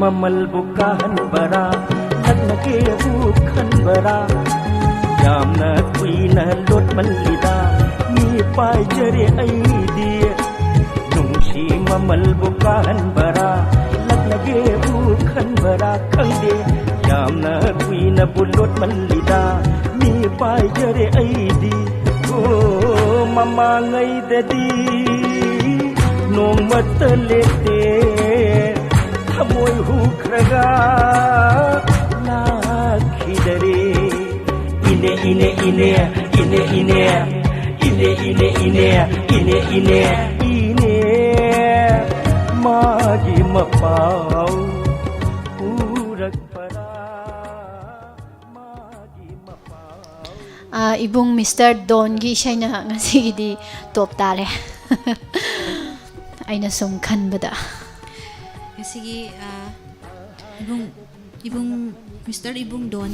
ममल बुकाहन बरा लग्नके बुखन बरा यामना कुईना लोट मल्लिदा मी पाइजरे ऐदी नुंशी ममल बुकाहन बरा लग्नके बुखन बरा खंगे यामना कुईना बुलोट मल्लिदा मी पाइजरे ऐदी ओ ममांगैददी नोंमत लेते थमोय हुख्रगा लाखिदरे इने इने इने इने इने इने इने इने इने इने इने मागी मपाउ उरकपरा मागी मपाउ ibung Mr. Don gi shaina ngasigidi top tare aina sum khanbada Sige, ibung Mr. Ibung Don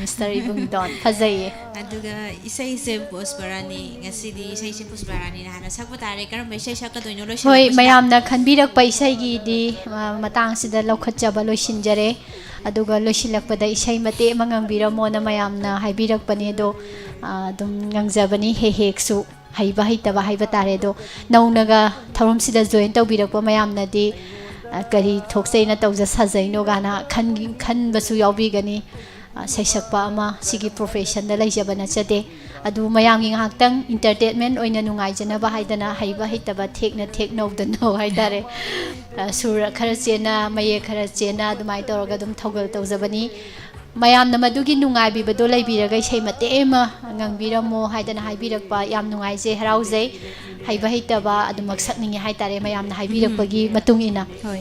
Mr. Ibung Don fazai aduga isai se pusbarani ngasidi isai se pusbarani na hana sakpa tare karam isai sakka doino lo hoi mayam na khanbirak pa isai gi di matang sida lokhatjaba loisinjare aduga loisilakpada isai mate mangangbiramo na mayam na haibirak pani do dum ngangjabani he heksu haiba haitaba haiba tare do naunaga tharum sida join tawbirakpa mayam na di kari thoksei na tawja sajai no gana khan basu yaubigani saisakpa ama sigi profession da laijabana chade adu mayam gi ngaktang entertainment oina nungai jana ba haidana haiba hitaba thekna thekno da no haidare sura khara chena maye khara chena dumai toraga dum thogal tawjabani mayam na madugi nungai bi bado laibiraga sei mate ema ngangbiramo haidana haibirakpa yam nungai je haraujai haiba hitaba adu maksakningi haitare mayam na haibirakpagi matungina hoi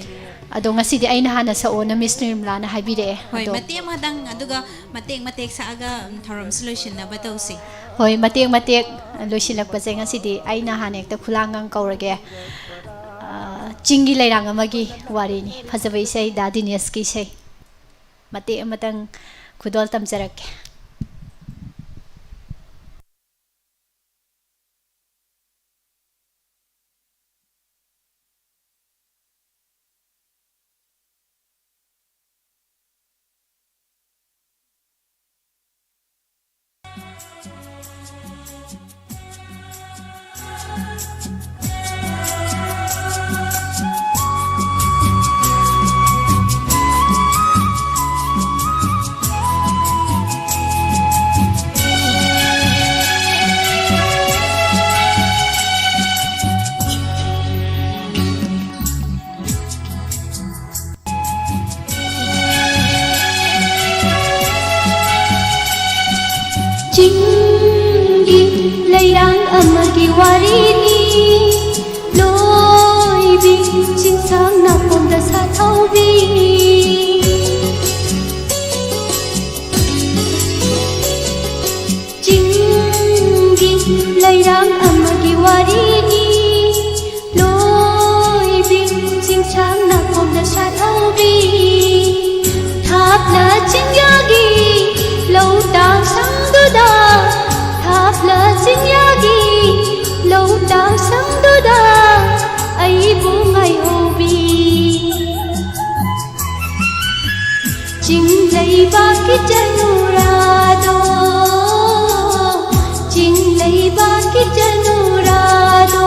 ado ngasi di aina hana sa ona Miss Nirmala na haibire hoi mate madang aduga matek sa aga tharam solution na batawsi hoi matek loisilak pa ngasi di aina hanek ta khulangang kaurage चिंगी लेरांग अमगी वारीनी फजब इसे दा दिनेश की इसे मते अमतंग खुदोल तमजरके चिंगी लेरांग अमगी वारीनी लोईबी चिंसांग नापोंदा साथौबी चिंगी लेरांग अमगी वारीनी लोईबी चिंसांग नापोंदा साथौबी थापना चिंयागी लौटांग संगदुदा थापला चिंयागी लौटांग संगदुदा अइबु ngayobi चिंगलैबा की जनुरादो चिंगलैबा की जनुरादो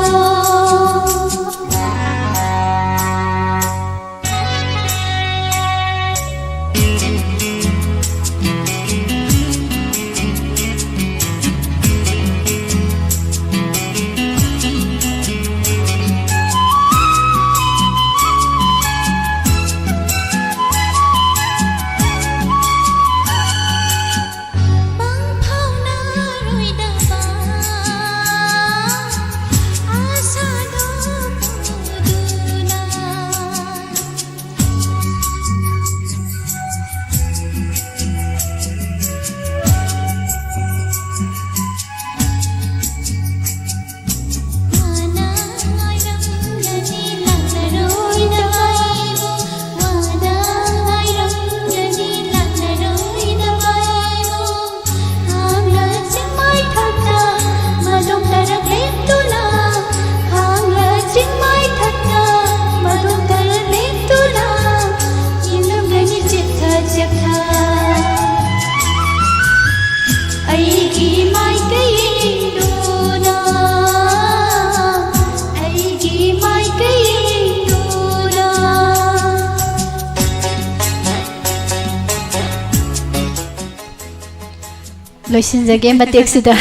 लोइसिनजगे मतेक्सिदा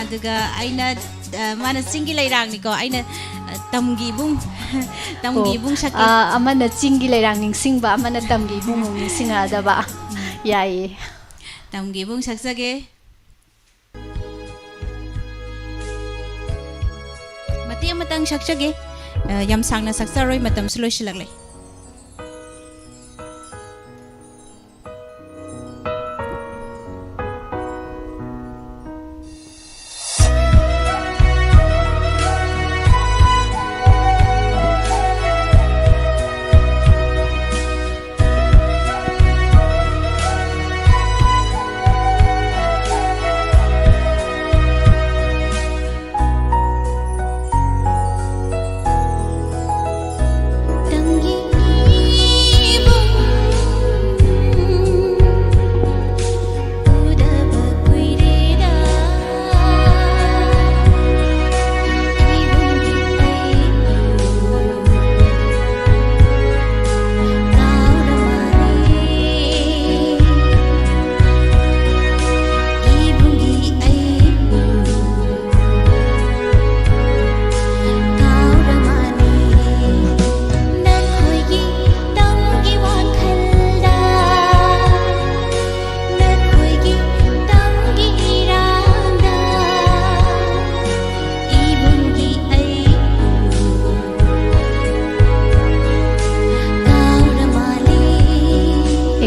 अदुगा आइना माना चिंगी लेरांग निको आइना तमगी बुंग सके अमना चिंगी लेरांग निंगसिंगबा अमना तमगी बुंग निंगसिंगादबा याई तमगी बुंग सक्सगे मते मतंग सक्सगे यम सांगना सक्सरोय मतम सुलोइसिलगले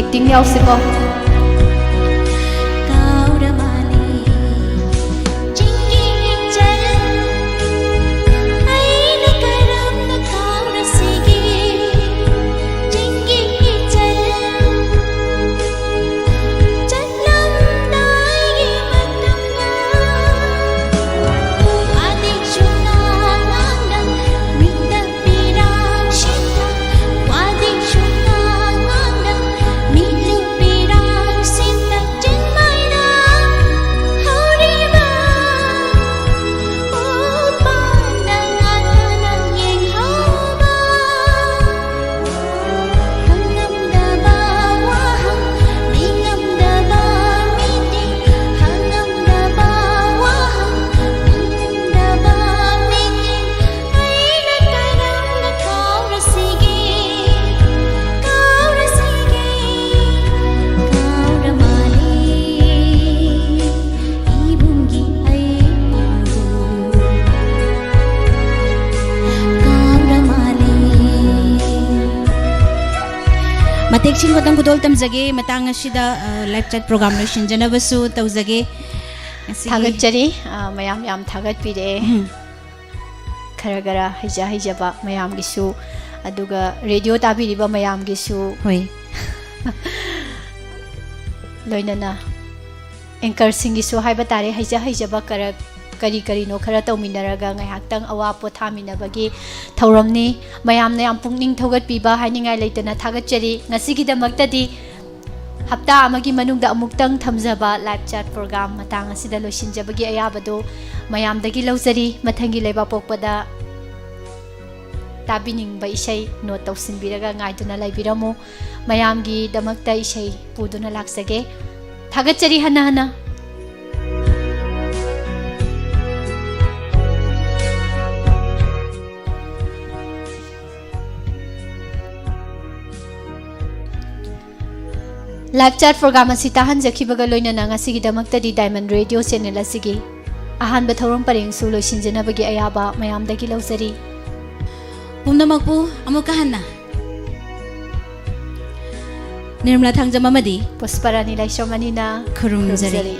एक्टिंग यावसिको चिंगी चल आई न करम न खाव न सी Matek sing ko tang kudol tamjage matang asida live chat program no shinjanabasu tawjage. थागतचरी मयाम याम थागत पीरे खरा खरा हिजा हिजाबा मयाम गिसु अदुगा रेडियो ताबिरिबा मयाम गिसु Hoy. लोइनना एंकर सिंगिसु हाइबा तारे हिजा हिजाबा करा करी करी नो खरा तौमिनरगा ngaihaktang awa pothaminabagi thauramni mayamna yam pungning thogat piba hainingai leitana थागतचरी ngasigi damaktadi हप्ता अमगी मनुंगदा अमुक्तंग थमजबा लाइव चैट प्रोग्राम मतांग असिदा लोइसिनजबगी अयाबदो मयामदगी लौजरी मथंगी लेबा पोकपदा ताबिनिंग इसै नोट तौसिनबिरगा गाइदुना लाइबिरमु मयामगी दमक्ता इसै पुदुना लाक्सगे थागतचरी हना हना लाइव चैट प्रोग्राम असी ताहनजखिबगा लोइनना ngasigidamakta डायमंड रेडियो चैनल असिगी अहानबा थौरम परेंगसु लोइसिनजनबगी अयाबा मयामदगी लौजरी Pumnamakpu amuka hana. Nirmala thangjamamadi Pushparani लाइसोमनीना khurumjari.